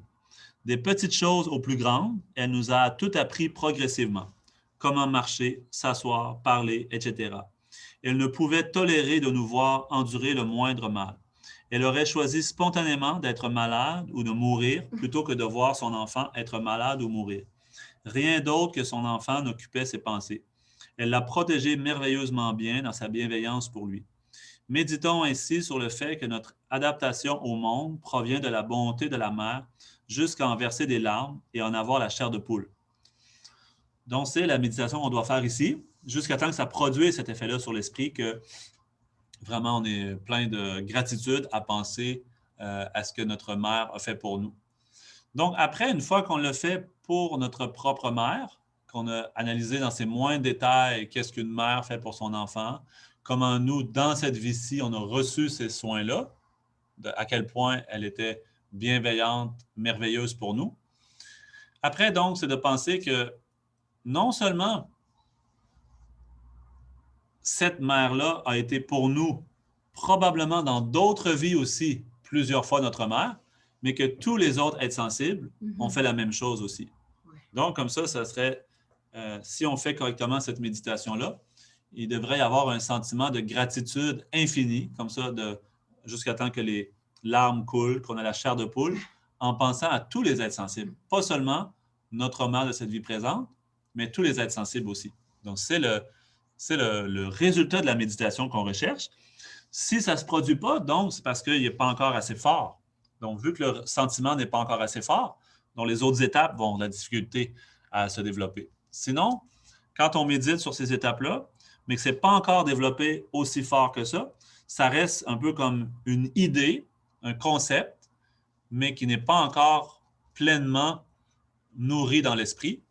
Des petites choses aux plus grandes, elle nous a tout appris progressivement. Comment marcher, s'asseoir, parler, etc. Elle ne pouvait tolérer de nous voir endurer le moindre mal. Elle aurait choisi spontanément d'être malade ou de mourir plutôt que de voir son enfant être malade ou mourir. Rien d'autre que son enfant n'occupait ses pensées. Elle l'a protégé merveilleusement bien dans sa bienveillance pour lui. Méditons ainsi sur le fait que notre adaptation au monde provient de la bonté de la mère jusqu'à en verser des larmes et en avoir la chair de poule. Donc, c'est la méditation qu'on doit faire ici, jusqu'à temps que ça produise cet effet-là sur l'esprit, que vraiment on est plein de gratitude à penser à ce que notre mère a fait pour nous. Donc, après, une fois qu'on l'a fait pour notre propre mère, qu'on a analysé dans ses moindres détails qu'est-ce qu'une mère fait pour son enfant, comment nous, dans cette vie-ci, on a reçu ces soins-là, à quel point elle était bienveillante, merveilleuse pour nous. Après, donc, c'est de penser que non seulement cette mère-là a été pour nous, probablement dans d'autres vies aussi, plusieurs fois notre mère, mais que tous les autres êtres sensibles ont fait la même chose aussi. Donc, comme ça serait, si on fait correctement cette méditation-là, il devrait y avoir un sentiment de gratitude infinie, comme ça, jusqu'à temps que les larmes coulent, qu'on a la chair de poule, en pensant à tous les êtres sensibles. Pas seulement notre mère de cette vie présente, mais tous les êtres sensibles aussi. Donc, c'est le résultat de la méditation qu'on recherche. Si ça ne se produit pas, donc, c'est parce qu'il n'est pas encore assez fort. Donc, vu que le sentiment n'est pas encore assez fort, donc les autres étapes vont avoir de la difficulté à se développer. Sinon, quand on médite sur ces étapes-là, mais que ce n'est pas encore développé aussi fort que ça reste un peu comme une idée, un concept, mais qui n'est pas encore pleinement nourri dans l'esprit.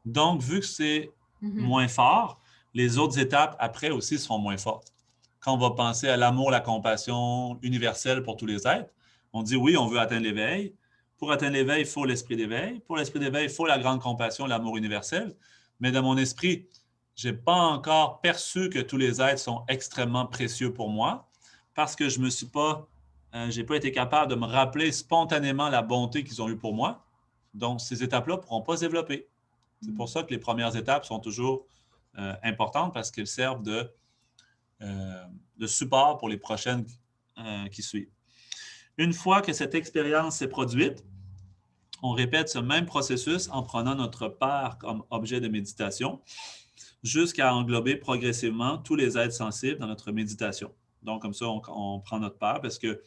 Donc, vu que c'est moins fort, les autres étapes après aussi seront moins fortes. Quand on va penser à l'amour, la compassion universelle pour tous les êtres, on dit oui, on veut atteindre l'éveil. Pour atteindre l'éveil, il faut l'esprit d'éveil. Pour l'esprit d'éveil, il faut la grande compassion, l'amour universel. Mais dans mon esprit, je n'ai pas encore perçu que tous les êtres sont extrêmement précieux pour moi parce que je n'ai pas été capable de me rappeler spontanément la bonté qu'ils ont eue pour moi. Donc, ces étapes-là ne pourront pas se développer. C'est pour ça que les premières étapes sont toujours importantes parce qu'elles servent de support pour les prochaines qui suivent. Une fois que cette expérience s'est produite, on répète ce même processus en prenant notre père comme objet de méditation jusqu'à englober progressivement tous les êtres sensibles dans notre méditation. Donc, comme ça, on prend notre père parce que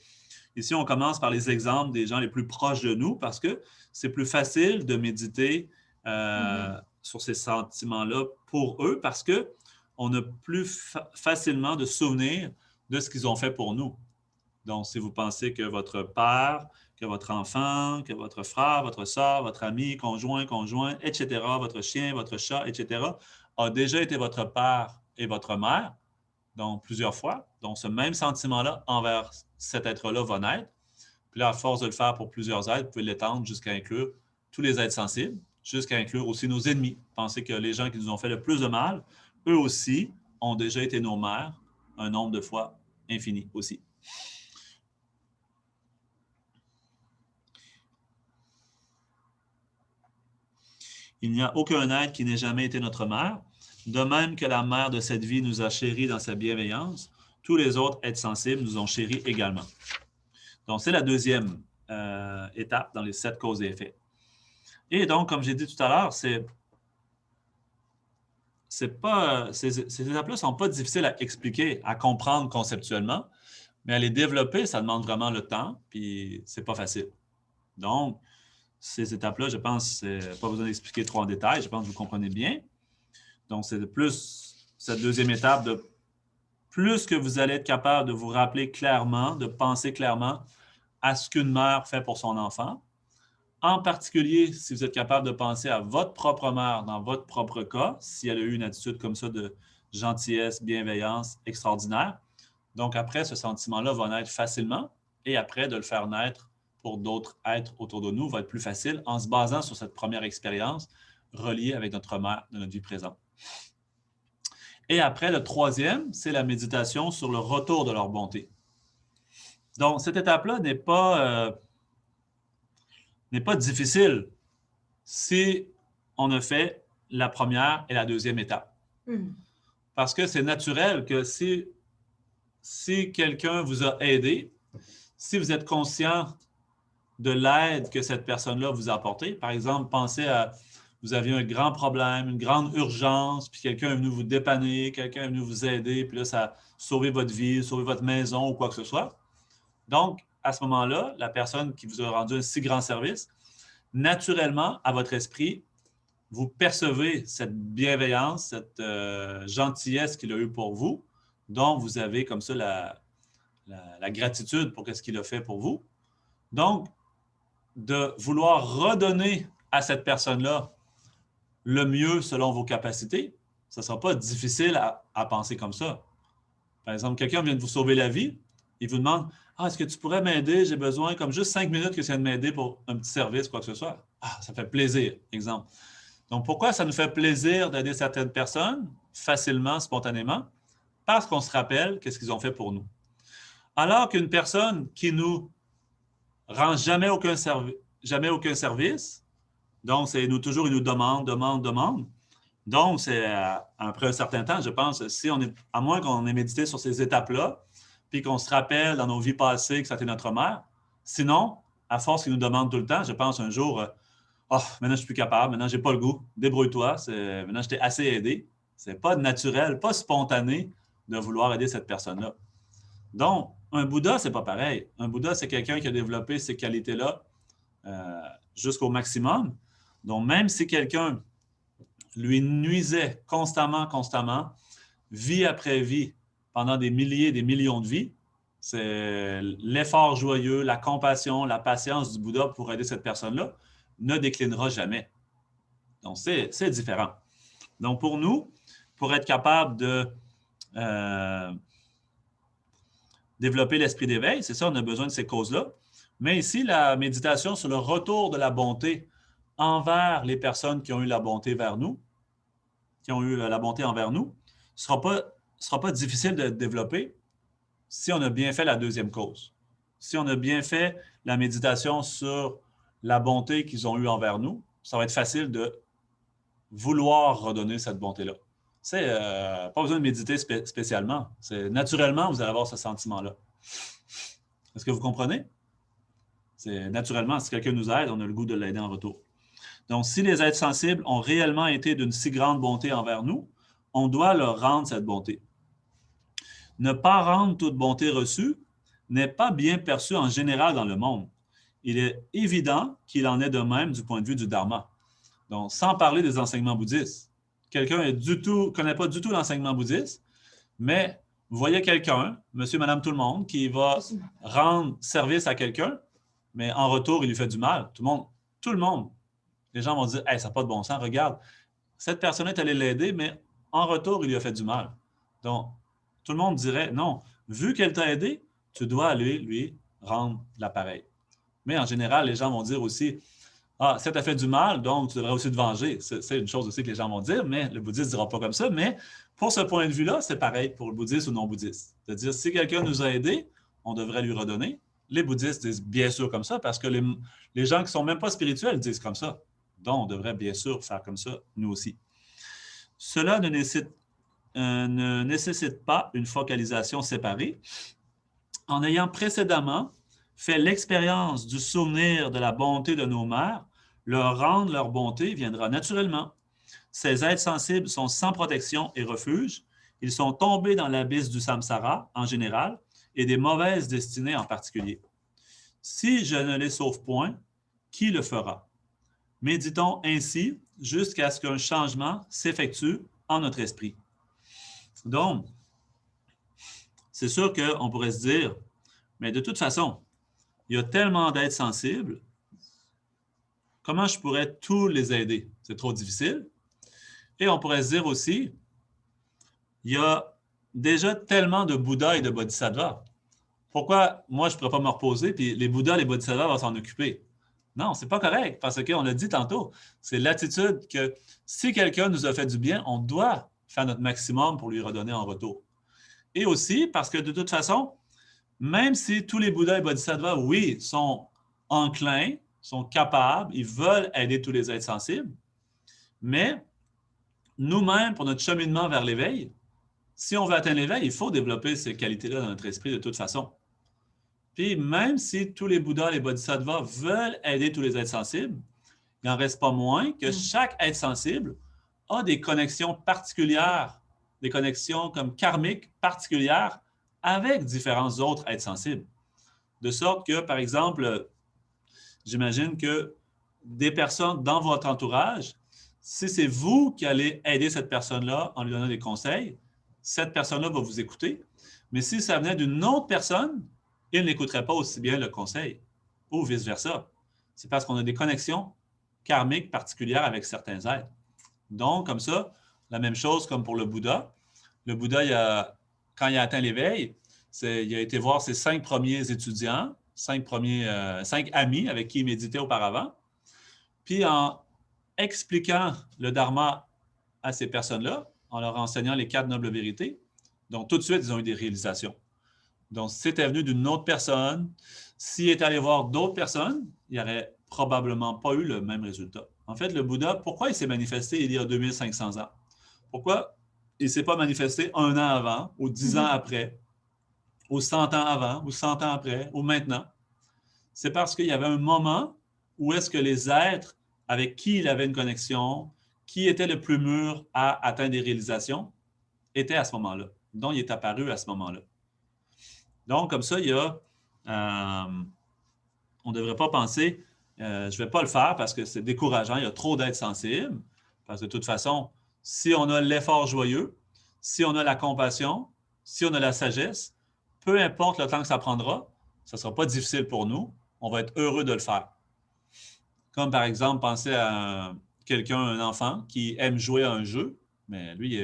ici, on commence par les exemples des gens les plus proches de nous parce que c'est plus facile de méditer sur ces sentiments-là pour eux parce qu'on a plus facilement de souvenirs de ce qu'ils ont fait pour nous. Donc, si vous pensez que votre père, que votre enfant, que votre frère, votre soeur, votre ami, conjoint, etc., votre chien, votre chat, etc., a déjà été votre père et votre mère, donc plusieurs fois. Donc, ce même sentiment-là envers cet être-là va naître. Puis là, à force de le faire pour plusieurs êtres, vous pouvez l'étendre jusqu'à inclure tous les êtres sensibles, jusqu'à inclure aussi nos ennemis. Pensez que les gens qui nous ont fait le plus de mal, eux aussi ont déjà été nos mères un nombre de fois infini aussi. Il n'y a aucun être qui n'ait jamais été notre mère. De même que la mère de cette vie nous a chéris dans sa bienveillance, tous les autres êtres sensibles nous ont chéris également. Donc, c'est la deuxième étape dans les 7 causes et effets. Et donc, comme j'ai dit tout à l'heure, ces étapes-là ne sont pas difficiles à expliquer, à comprendre conceptuellement, mais à les développer, ça demande vraiment le temps, puis c'est pas facile. Donc, ces étapes-là, je pense, pas besoin d'expliquer trop en détail, je pense que vous comprenez bien. Donc, c'est de plus cette deuxième étape de plus que vous allez être capable de vous rappeler clairement, de penser clairement à ce qu'une mère fait pour son enfant. En particulier, si vous êtes capable de penser à votre propre mère dans votre propre cas, si elle a eu une attitude comme ça de gentillesse, bienveillance extraordinaire. Donc, après, ce sentiment-là va naître facilement et après, de le faire naître pour d'autres êtres autour de nous va être plus facile en se basant sur cette première expérience reliée avec notre mère de notre vie présente. Et après, le troisième, c'est la méditation sur le retour de leur bonté. Donc, cette étape-là n'est pas difficile si on a fait la première et la deuxième étape. Parce que c'est naturel que si quelqu'un vous a aidé, si vous êtes conscient de l'aide que cette personne-là vous a apportée, par exemple, pensez à vous aviez un grand problème, une grande urgence, puis quelqu'un est venu vous dépanner, quelqu'un est venu vous aider, puis là, ça a sauvé votre vie, sauvé votre maison ou quoi que ce soit. Donc, à ce moment-là, la personne qui vous a rendu un si grand service, naturellement, à votre esprit, vous percevez cette bienveillance, cette gentillesse qu'il a eue pour vous, dont vous avez comme ça la gratitude pour ce qu'il a fait pour vous. Donc, de vouloir redonner à cette personne-là le mieux selon vos capacités, ce ne sera pas difficile à penser comme ça. Par exemple, quelqu'un vient de vous sauver la vie, il vous demande « Ah, est-ce que tu pourrais m'aider? J'ai besoin comme juste 5 minutes que tu viennes m'aider pour un petit service, quoi que ce soit. » Ah, ça fait plaisir, exemple. Donc, pourquoi ça nous fait plaisir d'aider certaines personnes facilement, spontanément? Parce qu'on se rappelle qu'est-ce qu'ils ont fait pour nous. Alors qu'une personne qui nous rend jamais aucun service, donc c'est toujours, il nous demande. Donc, c'est après un certain temps, je pense, à moins qu'on ait médité sur ces étapes-là, puis qu'on se rappelle dans nos vies passées que ça a été notre mère. Sinon, à force qu'il nous demande tout le temps, je pense un jour, maintenant je ne suis plus capable, maintenant je n'ai pas le goût, débrouille-toi, maintenant je t'ai assez aidé. Ce n'est pas naturel, pas spontané de vouloir aider cette personne-là. Donc, un Bouddha, ce n'est pas pareil. Un Bouddha, c'est quelqu'un qui a développé ces qualités-là jusqu'au maximum. Donc, même si quelqu'un lui nuisait constamment, vie après vie, pendant des milliers, des millions de vies, c'est l'effort joyeux, la compassion, la patience du Bouddha pour aider cette personne-là ne déclinera jamais. Donc, c'est différent. Donc, pour nous, pour être capable de développer l'esprit d'éveil, c'est ça, on a besoin de ces causes-là. Mais ici, la méditation sur le retour de la bonté envers les personnes qui ont eu la bonté vers nous, qui ont eu la bonté envers nous, ne sera pas difficile de développer si on a bien fait la deuxième cause. Si on a bien fait la méditation sur la bonté qu'ils ont eue envers nous, ça va être facile de vouloir redonner cette bonté-là. C'est pas besoin de méditer spécialement. Naturellement, vous allez avoir ce sentiment-là. Est-ce que vous comprenez? C'est naturellement, si quelqu'un nous aide, on a le goût de l'aider en retour. Donc, si les êtres sensibles ont réellement été d'une si grande bonté envers nous, on doit leur rendre cette bonté. Ne pas rendre toute bonté reçue n'est pas bien perçu en général dans le monde. Il est évident qu'il en est de même du point de vue du Dharma. Donc, sans parler des enseignements bouddhistes. Quelqu'un ne connaît pas du tout l'enseignement bouddhiste, mais vous voyez quelqu'un, monsieur, madame, tout le monde, qui va rendre service à quelqu'un, mais en retour, il lui fait du mal. Tout le monde. Les gens vont dire, hey, ça n'a pas de bon sens, regarde, cette personne est allée l'aider, mais en retour, il lui a fait du mal. Donc, tout le monde dirait, non, vu qu'elle t'a aidé, tu dois aller lui rendre l'appareil. Mais en général, les gens vont dire aussi, ah, ça t'a fait du mal, donc tu devrais aussi te venger. C'est une chose aussi que les gens vont dire, mais le bouddhiste ne dira pas comme ça. Mais pour ce point de vue-là, c'est pareil pour le bouddhiste ou non-bouddhiste. C'est-à-dire, si quelqu'un nous a aidés, on devrait lui redonner. Les bouddhistes disent bien sûr comme ça, parce que les gens qui ne sont même pas spirituels disent comme ça. Donc, on devrait bien sûr faire comme ça, nous aussi. Cela ne nécessite pas une focalisation séparée. En ayant précédemment fait l'expérience du souvenir de la bonté de nos mères, leur rendre leur bonté viendra naturellement. Ces êtres sensibles sont sans protection et refuge. Ils sont tombés dans l'abysse du samsara en général et des mauvaises destinées en particulier. Si je ne les sauve point, qui le fera? Méditons ainsi jusqu'à ce qu'un changement s'effectue en notre esprit. Donc, c'est sûr qu'on pourrait se dire, mais de toute façon, il y a tellement d'êtres sensibles, comment je pourrais tous les aider? C'est trop difficile. Et on pourrait se dire aussi, il y a déjà tellement de Bouddhas et de Bodhisattvas. Pourquoi moi, je ne pourrais pas me reposer, puis les Bouddhas et les Bodhisattvas vont s'en occuper? Non, ce n'est pas correct, parce qu'on l'a dit tantôt, c'est l'attitude que si quelqu'un nous a fait du bien, on doit faire notre maximum pour lui redonner en retour. Et aussi parce que de toute façon, même si tous les Bouddhas et Bodhisattvas, oui, sont enclins, sont capables, ils veulent aider tous les êtres sensibles, mais nous-mêmes, pour notre cheminement vers l'éveil, si on veut atteindre l'éveil, il faut développer ces qualités-là dans notre esprit de toute façon. Puis même si tous les Bouddhas et les Bodhisattvas veulent aider tous les êtres sensibles, il n'en reste pas moins que chaque être sensible a des connexions particulières, des connexions comme karmiques particulières avec différents autres êtres sensibles. De sorte que, par exemple, j'imagine que des personnes dans votre entourage, si c'est vous qui allez aider cette personne-là en lui donnant des conseils, cette personne-là va vous écouter. Mais si ça venait d'une autre personne, il n'écouterait pas aussi bien le conseil, ou vice-versa. C'est parce qu'on a des connexions karmiques particulières avec certains êtres. Donc, comme ça, la même chose comme pour le Bouddha. Le Bouddha, quand il a atteint l'éveil, il a été voir ses 5 premiers étudiants, 5 amis avec qui il méditait auparavant. Puis, en expliquant le Dharma à ces personnes-là, en leur enseignant les 4 nobles vérités, donc tout de suite, ils ont eu des réalisations. Donc, si c'était venu d'une autre personne, s'il était allé voir d'autres personnes, il n'y aurait probablement pas eu le même résultat. En fait, le Bouddha, pourquoi il s'est manifesté il y a 2500 ans? Pourquoi il ne s'est pas manifesté 1 an avant, ou 10 ans après, ou 100 ans avant, ou 100 ans après, ou maintenant? C'est parce qu'il y avait un moment où est-ce que les êtres avec qui il avait une connexion, qui était le plus mûr à atteindre des réalisations, étaient à ce moment-là. Donc, il est apparu à ce moment-là. Donc, comme ça, il y a... on ne devrait pas penser, je ne vais pas le faire parce que c'est décourageant, il y a trop d'êtres sensibles, parce que de toute façon, si on a l'effort joyeux, si on a la compassion, si on a la sagesse, peu importe le temps que ça prendra, ça ne sera pas difficile pour nous, on va être heureux de le faire. Comme par exemple, pensez à quelqu'un, un enfant, qui aime jouer à un jeu, mais lui,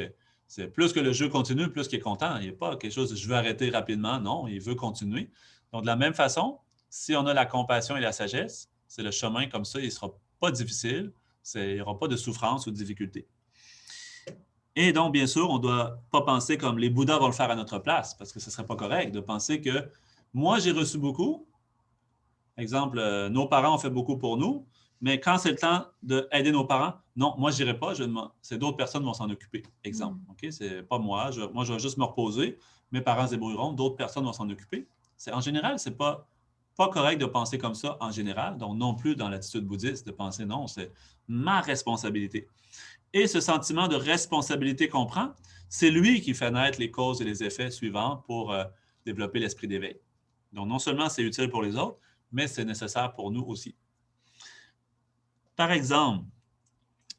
c'est plus que le jeu continue, plus qu'il est content. Il n'est pas quelque chose de « je veux arrêter rapidement », non, il veut continuer. Donc, de la même façon, si on a la compassion et la sagesse, c'est le chemin comme ça, il ne sera pas difficile, il n'y aura pas de souffrance ou de difficulté. Et donc, bien sûr, on ne doit pas penser comme les Bouddhas vont le faire à notre place, parce que ce ne serait pas correct de penser que moi, j'ai reçu beaucoup. Exemple, nos parents ont fait beaucoup pour nous, mais quand c'est le temps d'aider nos parents, non, moi, je n'irai pas, c'est d'autres personnes qui vont s'en occuper. Exemple, OK? C'est pas moi, moi, je vais juste me reposer, mes parents se débrouilleront, d'autres personnes vont s'en occuper. En général, ce n'est pas correct de penser comme ça en général, donc non plus dans l'attitude bouddhiste de penser non, c'est ma responsabilité. Et ce sentiment de responsabilité qu'on prend, c'est lui qui fait naître les causes et les effets suivants pour développer l'esprit d'éveil. Donc, non seulement c'est utile pour les autres, mais c'est nécessaire pour nous aussi. Par exemple,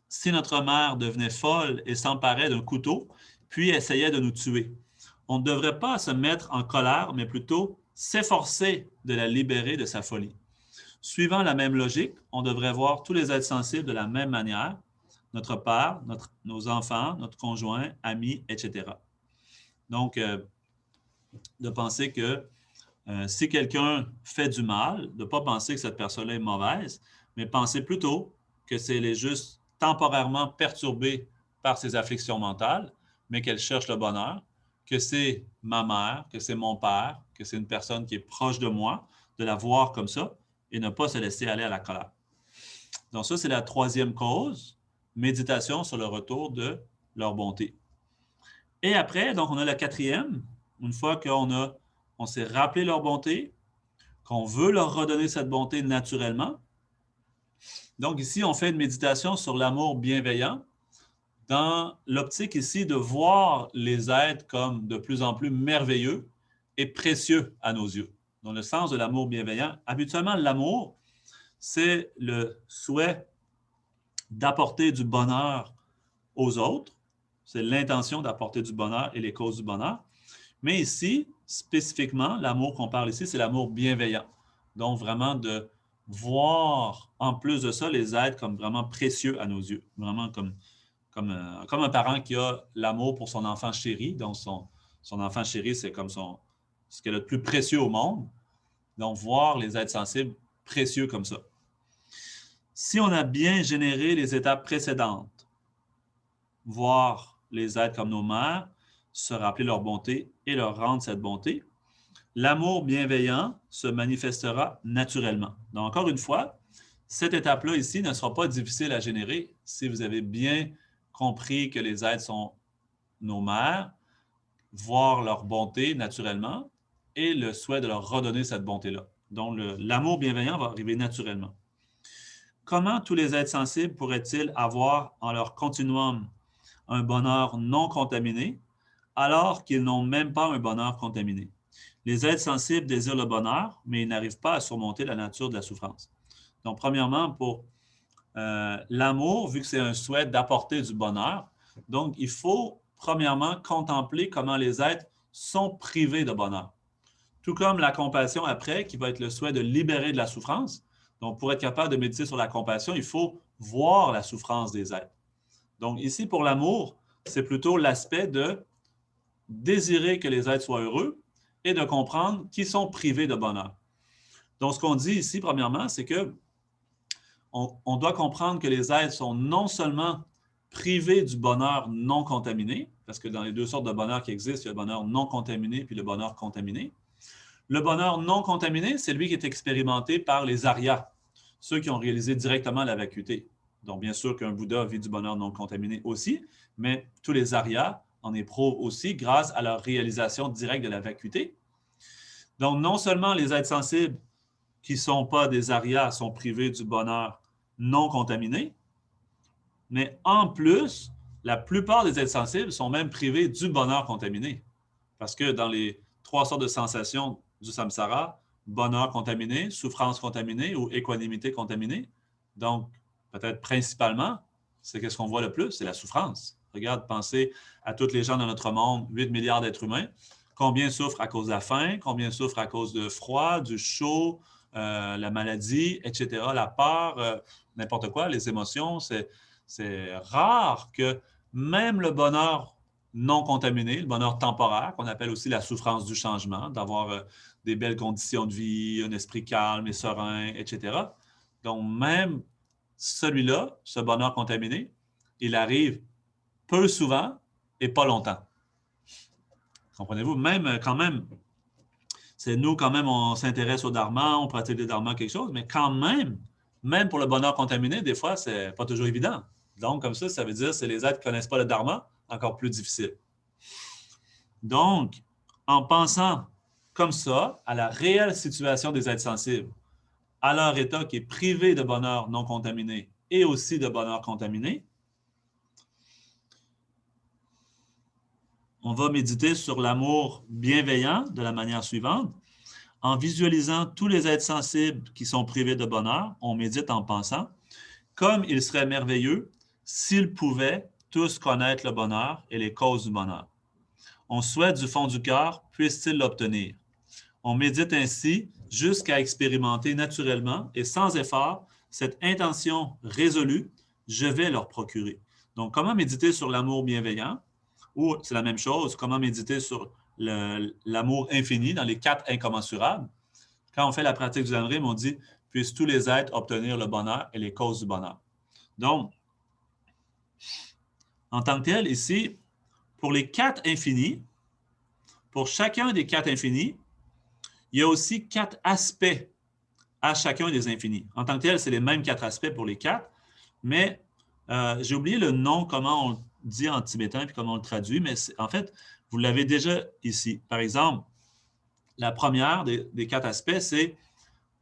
si notre mère devenait folle et s'emparait d'un couteau, puis essayait de nous tuer, on ne devrait pas se mettre en colère, mais plutôt s'efforcer de la libérer de sa folie. Suivant la même logique, on devrait voir tous les êtres sensibles de la même manière, notre père, nos enfants, notre conjoint, amis, etc. Donc, de penser que si quelqu'un fait du mal, de ne pas penser que cette personne-là est mauvaise, mais penser plutôt que c'est juste temporairement perturbée par ses afflictions mentales, mais qu'elle cherche le bonheur, que c'est ma mère, que c'est mon père, que c'est une personne qui est proche de moi, de la voir comme ça et ne pas se laisser aller à la colère. Donc ça, c'est la 3e cause, méditation sur le retour de leur bonté. Et après, donc on a la 4e, une fois qu'on s'est rappelé leur bonté, qu'on veut leur redonner cette bonté naturellement. Donc ici, on fait une méditation sur l'amour bienveillant, dans l'optique ici de voir les êtres comme de plus en plus merveilleux et précieux à nos yeux. Dans le sens de l'amour bienveillant, habituellement, l'amour, c'est le souhait d'apporter du bonheur aux autres. C'est l'intention d'apporter du bonheur et les causes du bonheur. Mais ici, spécifiquement, l'amour qu'on parle ici, c'est l'amour bienveillant. Donc, vraiment de voir, en plus de ça, les êtres comme vraiment précieux à nos yeux. Vraiment comme un parent qui a l'amour pour son enfant chéri. Donc, son enfant chéri, c'est comme ce qu'il a le plus précieux au monde. Donc, voir les êtres sensibles précieux comme ça. Si on a bien généré les étapes précédentes, voir les êtres comme nos mères, se rappeler leur bonté et leur rendre cette bonté. L'amour bienveillant se manifestera naturellement. Donc, encore une fois, cette étape-là ici ne sera pas difficile à générer si vous avez bien compris que les êtres sont nos mères, voir leur bonté naturellement et le souhait de leur redonner cette bonté-là. Donc, l'amour bienveillant va arriver naturellement. Comment tous les êtres sensibles pourraient-ils avoir en leur continuum un bonheur non contaminé alors qu'ils n'ont même pas un bonheur contaminé? Les êtres sensibles désirent le bonheur, mais ils n'arrivent pas à surmonter la nature de la souffrance. Donc, premièrement, pour l'amour, vu que c'est un souhait d'apporter du bonheur, donc il faut premièrement contempler comment les êtres sont privés de bonheur. Tout comme la compassion après, qui va être le souhait de libérer de la souffrance. Donc, pour être capable de méditer sur la compassion, il faut voir la souffrance des êtres. Donc, ici, pour l'amour, c'est plutôt l'aspect de désirer que les êtres soient heureux et de comprendre qu'ils sont privés de bonheur. Donc, ce qu'on dit ici, premièrement, c'est que on doit comprendre que les êtres sont non seulement privés du bonheur non contaminé, parce que dans les deux sortes de bonheur qui existent, il y a le bonheur non contaminé puis le bonheur contaminé. Le bonheur non contaminé, c'est lui qui est expérimenté par les Aryas, ceux qui ont réalisé directement la vacuité. Donc, bien sûr qu'un Bouddha vit du bonheur non contaminé aussi, mais tous les Aryas en éprouvent aussi grâce à leur réalisation directe de la vacuité. Donc, non seulement les êtres sensibles qui ne sont pas des Aryas sont privés du bonheur non contaminé, mais en plus, la plupart des êtres sensibles sont même privés du bonheur contaminé. Parce que dans les trois sortes de sensations du samsara, bonheur contaminé, souffrance contaminée ou équanimité contaminée, donc peut-être principalement, c'est qu'est-ce qu'on voit le plus? C'est la souffrance. Regarde, pensez à tous les gens dans notre monde, 8 milliards d'êtres humains, combien souffrent à cause de la faim, combien souffrent à cause de froid, du chaud, la maladie, etc., la peur, n'importe quoi, les émotions. C'est rare que même le bonheur non contaminé, le bonheur temporaire, qu'on appelle aussi la souffrance du changement, d'avoir des belles conditions de vie, un esprit calme et serein, etc. Donc, même celui-là, ce bonheur contaminé, il arrive peu souvent et pas longtemps. Comprenez-vous? Même quand même, c'est nous quand même, on s'intéresse au dharma, on pratique le dharma, quelque chose, mais quand même pour le bonheur contaminé, des fois, c'est pas toujours évident. Donc, comme ça veut dire que c'est les êtres qui ne connaissent pas le dharma, encore plus difficile. Donc, en pensant comme ça à la réelle situation des êtres sensibles, à leur état qui est privé de bonheur non contaminé et aussi de bonheur contaminé, on va méditer sur l'amour bienveillant de la manière suivante. En visualisant tous les êtres sensibles qui sont privés de bonheur, on médite en pensant comme il serait merveilleux s'ils pouvaient tous connaître le bonheur et les causes du bonheur. On souhaite du fond du cœur, puissent-ils l'obtenir. On médite ainsi jusqu'à expérimenter naturellement et sans effort cette intention résolue, je vais leur procurer. Donc, comment méditer sur l'amour bienveillant? Ou c'est la même chose, comment méditer sur l'amour infini dans les 4 incommensurables? Quand on fait la pratique du Zen Rim, on dit « puissent tous les êtres obtenir le bonheur et les causes du bonheur ». Donc, en tant que tel, ici, pour les 4 infinis, pour chacun des 4 infinis, il y a aussi 4 aspects à chacun des infinis. En tant que tel, c'est les mêmes 4 aspects pour les 4, mais j'ai oublié le nom, comment on le dit en tibétain puis comment on le traduit, mais en fait, vous l'avez déjà ici. Par exemple, la première des 4 aspects, c'est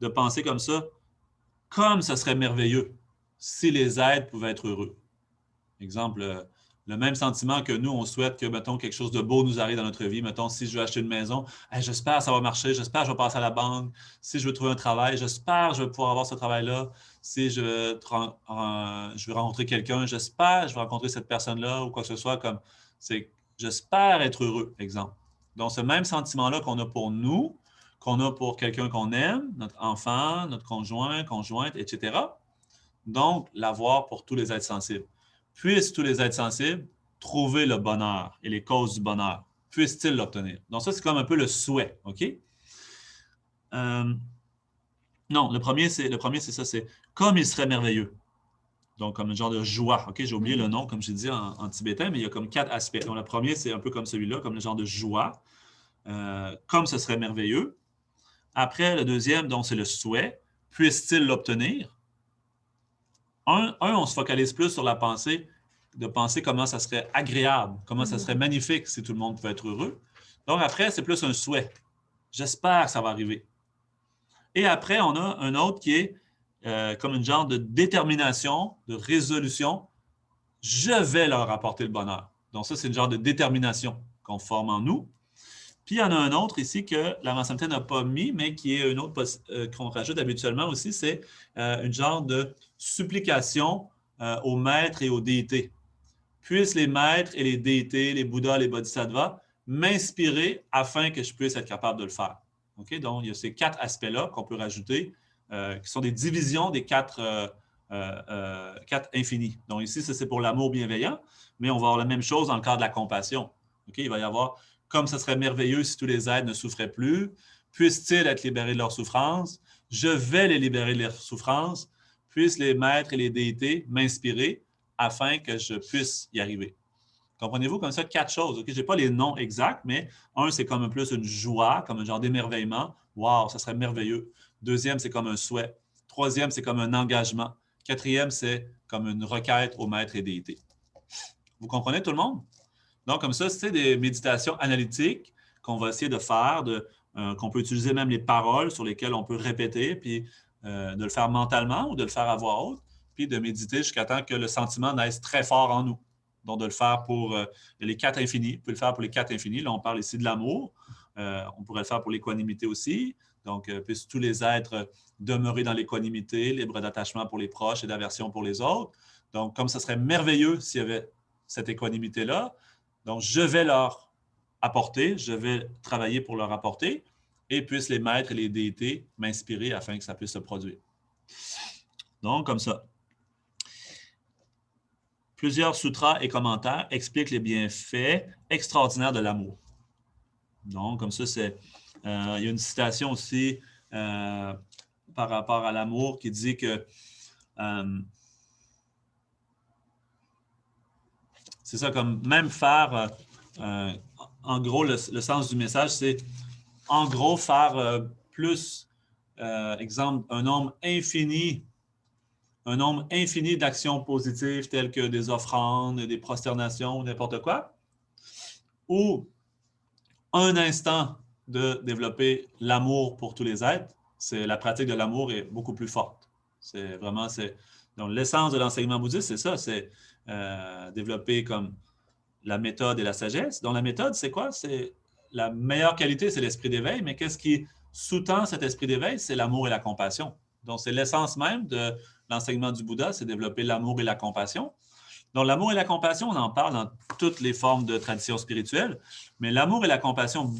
de penser comme ça, comme ce serait merveilleux si les êtres pouvaient être heureux. Exemple, le même sentiment que nous, on souhaite que, mettons, quelque chose de beau nous arrive dans notre vie. Mettons, si je veux acheter une maison, hey, j'espère que ça va marcher, j'espère que je vais passer à la banque. Si je veux trouver un travail, j'espère que je vais pouvoir avoir ce travail-là. Si je veux rencontrer quelqu'un, j'espère que je vais rencontrer cette personne-là ou quoi que ce soit. Comme j'espère être heureux, exemple. Donc, ce même sentiment-là qu'on a pour nous, qu'on a pour quelqu'un qu'on aime, notre enfant, notre conjoint, conjointe, etc. Donc, l'avoir pour tous les êtres sensibles. Puissent tous les êtres sensibles trouver le bonheur et les causes du bonheur? Puissent-ils l'obtenir? Donc, ça, c'est comme un peu le souhait, OK? Non, le premier, c'est ça, c'est comme il serait merveilleux. Donc, comme un genre de joie. OK, j'ai oublié le nom, comme j'ai dit en tibétain, mais il y a comme 4 aspects. Donc, le premier, c'est un peu comme celui-là, comme le genre de joie, comme ce serait merveilleux. Après, le deuxième, donc, c'est le souhait. Puisse-t-il l'obtenir? On se focalise plus sur la pensée, de penser comment ça serait agréable, comment ça serait magnifique si tout le monde pouvait être heureux. Donc, après, c'est plus un souhait. J'espère que ça va arriver. Et après, on a un autre qui est comme une genre de détermination, de résolution. Je vais leur apporter le bonheur. Donc, ça, c'est une genre de détermination qu'on forme en nous. Puis, il y en a un autre ici que la mensualité n'a pas mis, mais qui est une autre qu'on rajoute habituellement aussi, c'est une genre de supplication aux maîtres et aux déités. Puissent les maîtres et les déités, les Bouddhas, les Bodhisattvas, m'inspirer afin que je puisse être capable de le faire. Okay? Donc, il y a ces 4 aspects-là qu'on peut rajouter, qui sont des divisions des 4 infinis. Donc, ici, ça, c'est pour l'amour bienveillant, mais on va avoir la même chose dans le cadre de la compassion. Okay? Il va y avoir comme ce serait merveilleux si tous les êtres ne souffraient plus, puissent-ils être libérés de leur souffrance, je vais les libérer de leur souffrance, puissent les maîtres et les déités m'inspirer afin que je puisse y arriver. Comprenez-vous comme ça 4 choses? Okay? Je n'ai pas les noms exacts, mais un, c'est comme un plus une joie, comme un genre d'émerveillement. Wow, ça serait merveilleux. Deuxième, c'est comme un souhait. Troisième, c'est comme un engagement. Quatrième, c'est comme une requête aux maîtres et déités. Vous comprenez tout le monde? Donc, comme ça, c'est des méditations analytiques qu'on va essayer de faire, qu'on peut utiliser même les paroles sur lesquelles on peut répéter, puis de le faire mentalement ou de le faire à voix haute, puis de méditer jusqu'à temps que le sentiment naisse très fort en nous. Donc, de le faire pour les 4 infinis. On peut le faire pour les 4 infinis. Là, on parle ici de l'amour. On pourrait le faire pour l'équanimité aussi. Donc, puissent tous les êtres demeurer dans l'équanimité, libre d'attachement pour les proches et d'aversion pour les autres. Donc, comme ce serait merveilleux s'il y avait cette équanimité-là, donc, je vais leur apporter, je vais travailler pour leur apporter, et puissent les maîtres et les déités m'inspirer afin que ça puisse se produire. Donc, comme ça. Plusieurs sutras et commentaires expliquent les bienfaits extraordinaires de l'amour. Donc, comme ça, il y a une citation aussi par rapport à l'amour qui dit que c'est ça, comme même faire, en gros, le sens du message, c'est en gros faire plus, exemple, un nombre infini d'actions positives telles que des offrandes, des prosternations, n'importe quoi, ou un instant de développer l'amour pour tous les êtres. La pratique de l'amour est beaucoup plus forte. Donc, l'essence de l'enseignement bouddhiste, c'est ça, c'est développer comme la méthode et la sagesse. Donc, la méthode, c'est quoi? C'est la meilleure qualité, c'est l'esprit d'éveil, mais qu'est-ce qui sous-tend cet esprit d'éveil? C'est l'amour et la compassion. Donc, c'est l'essence même de l'enseignement du Bouddha, c'est développer l'amour et la compassion. Donc, l'amour et la compassion, on en parle dans toutes les formes de tradition spirituelle, mais l'amour et la compassion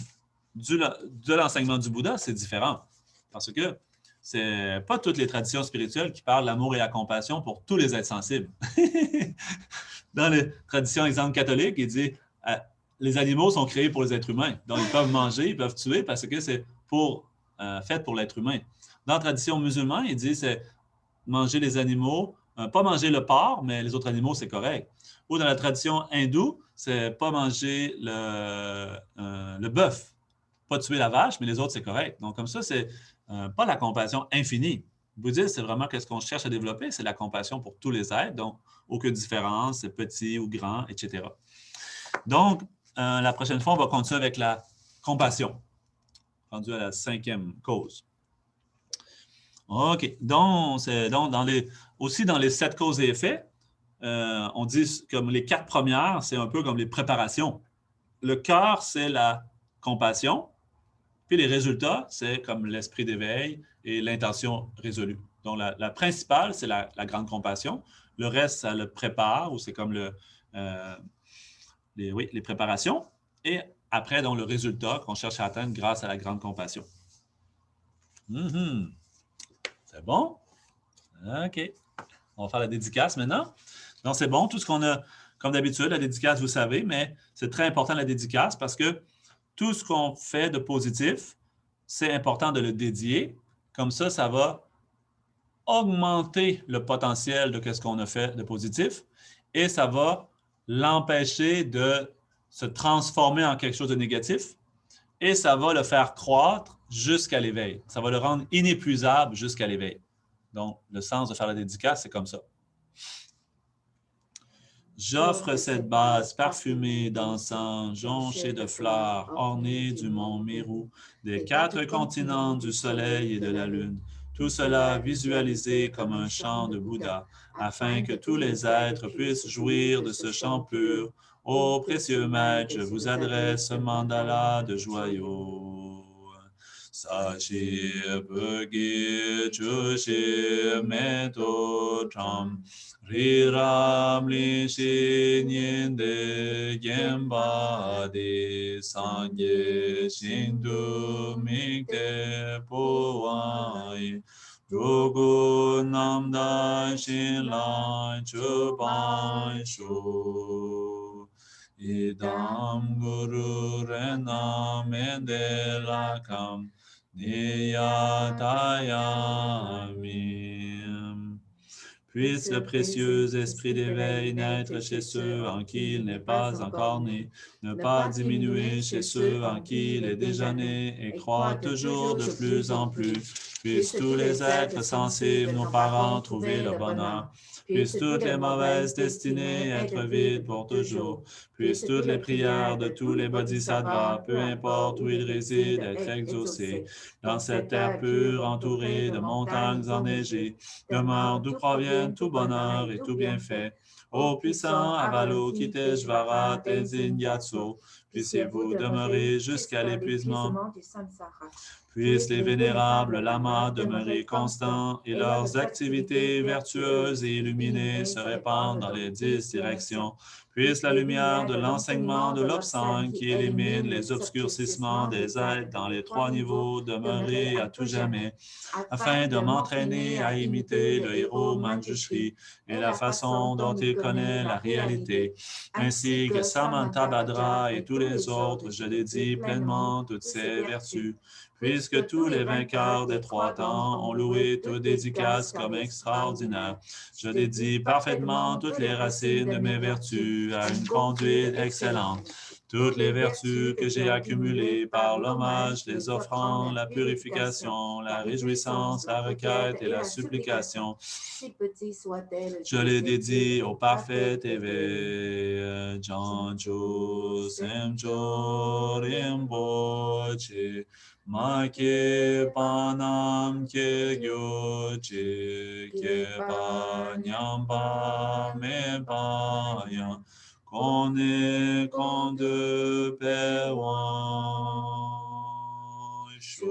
de l'enseignement du Bouddha, c'est différent. Parce que ce n'est pas toutes les traditions spirituelles qui parlent de l'amour et la compassion pour tous les êtres sensibles. Dans les traditions, exemple catholique, il dit les animaux sont créés pour les êtres humains. Donc, ils peuvent manger, ils peuvent tuer parce que c'est fait pour l'être humain. Dans la tradition musulmane, il dit c'est manger les animaux, pas manger le porc, mais les autres animaux, c'est correct. Ou dans la tradition hindoue, c'est pas manger le bœuf, pas tuer la vache, mais les autres, c'est correct. Donc, comme ça, c'est pas la compassion infinie. Le bouddhisme, c'est vraiment qu'est-ce qu'on cherche à développer, c'est la compassion pour tous les êtres, donc aucune différence, c'est petit ou grand, etc. Donc, la prochaine fois, on va continuer avec la compassion, rendu à la 5e cause. OK. Donc, aussi dans les 7 causes et effets, on dit comme les 4 premières, c'est un peu comme les préparations. Le cœur, c'est la compassion. Puis les résultats, c'est comme l'esprit d'éveil et l'intention résolue. Donc, la principale, c'est la grande compassion. Le reste, ça le prépare, ou c'est comme les préparations. Et après, donc, le résultat qu'on cherche à atteindre grâce à la grande compassion. C'est bon? OK. On va faire la dédicace maintenant. Donc, c'est bon, tout ce qu'on a, comme d'habitude, la dédicace, vous savez, mais c'est très important la dédicace parce que tout ce qu'on fait de positif, c'est important de le dédier. Comme ça va augmenter le potentiel de ce qu'on a fait de positif et ça va l'empêcher de se transformer en quelque chose de négatif et ça va le faire croître jusqu'à l'éveil. Ça va le rendre inépuisable jusqu'à l'éveil. Donc, le sens de faire la dédicace, c'est comme ça. J'offre cette base parfumée d'encens, jonchée de fleurs, ornée du mont Mérou, des 4 continents du soleil et de la lune. Tout cela visualisé comme un chant de Bouddha, afin que tous les êtres puissent jouir de ce chant pur. Ô précieux maître, je vous adresse ce mandala de joyaux. Sachir Bhagi Chushir Meto Tram Riram Lishi Nyinde Gemba De Sangye Shindu Mikte Puai Rugu Namda Shin Lai Chupai Shu Idam Guru Rena Mendelakam Niyatayami. Puisse le précieux esprit d'éveil naître chez ceux en qui il n'est pas encore né, ne pas diminuer chez ceux en qui il est déjà né et croître toujours de plus en plus. Puissent tous les êtres sensibles, nos parents, trouver le bonheur. Puissent toutes les mauvaises destinées être vides pour toujours. Puissent toutes les prières de tous les bodhisattvas, peu importe où ils résident, être exaucées. Dans cette terre pure, entourée de montagnes enneigées, demeure d'où proviennent tout bonheur et tout bienfait. Ô puissant Avalokiteshvara Tenzin Gyatso, puissiez-vous demeurer jusqu'à l'épuisement. Puissent les vénérables lamas demeurer constants et leurs activités vertueuses et illuminées se répandre dans les 10 directions. Puisse la lumière de l'enseignement de l'Obsang qui élimine les obscurcissements des êtres dans les 3 niveaux demeurer à tout jamais, afin de m'entraîner à imiter le héros Manjushri et la façon dont il connaît la réalité, ainsi que Samantabhadra et tous les autres, je dédie pleinement toutes ces vertus. Puisque tous les vainqueurs des 3 temps ont loué toute dédicace comme extraordinaire, je dédie parfaitement toutes les racines de mes vertus à une conduite excellente. Toutes les vertus que j'ai accumulées par l'hommage, les offrandes, la purification, la réjouissance, la requête et la supplication, je les dédie au parfait éveil. Janjo Semjo Rinpoche, Make Panam Ke Gyoche, Ke Pa Nyamba Me Pa Yan, Kone Konde Pe Wan Shu.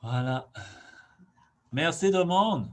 Voilà. Merci tout le monde.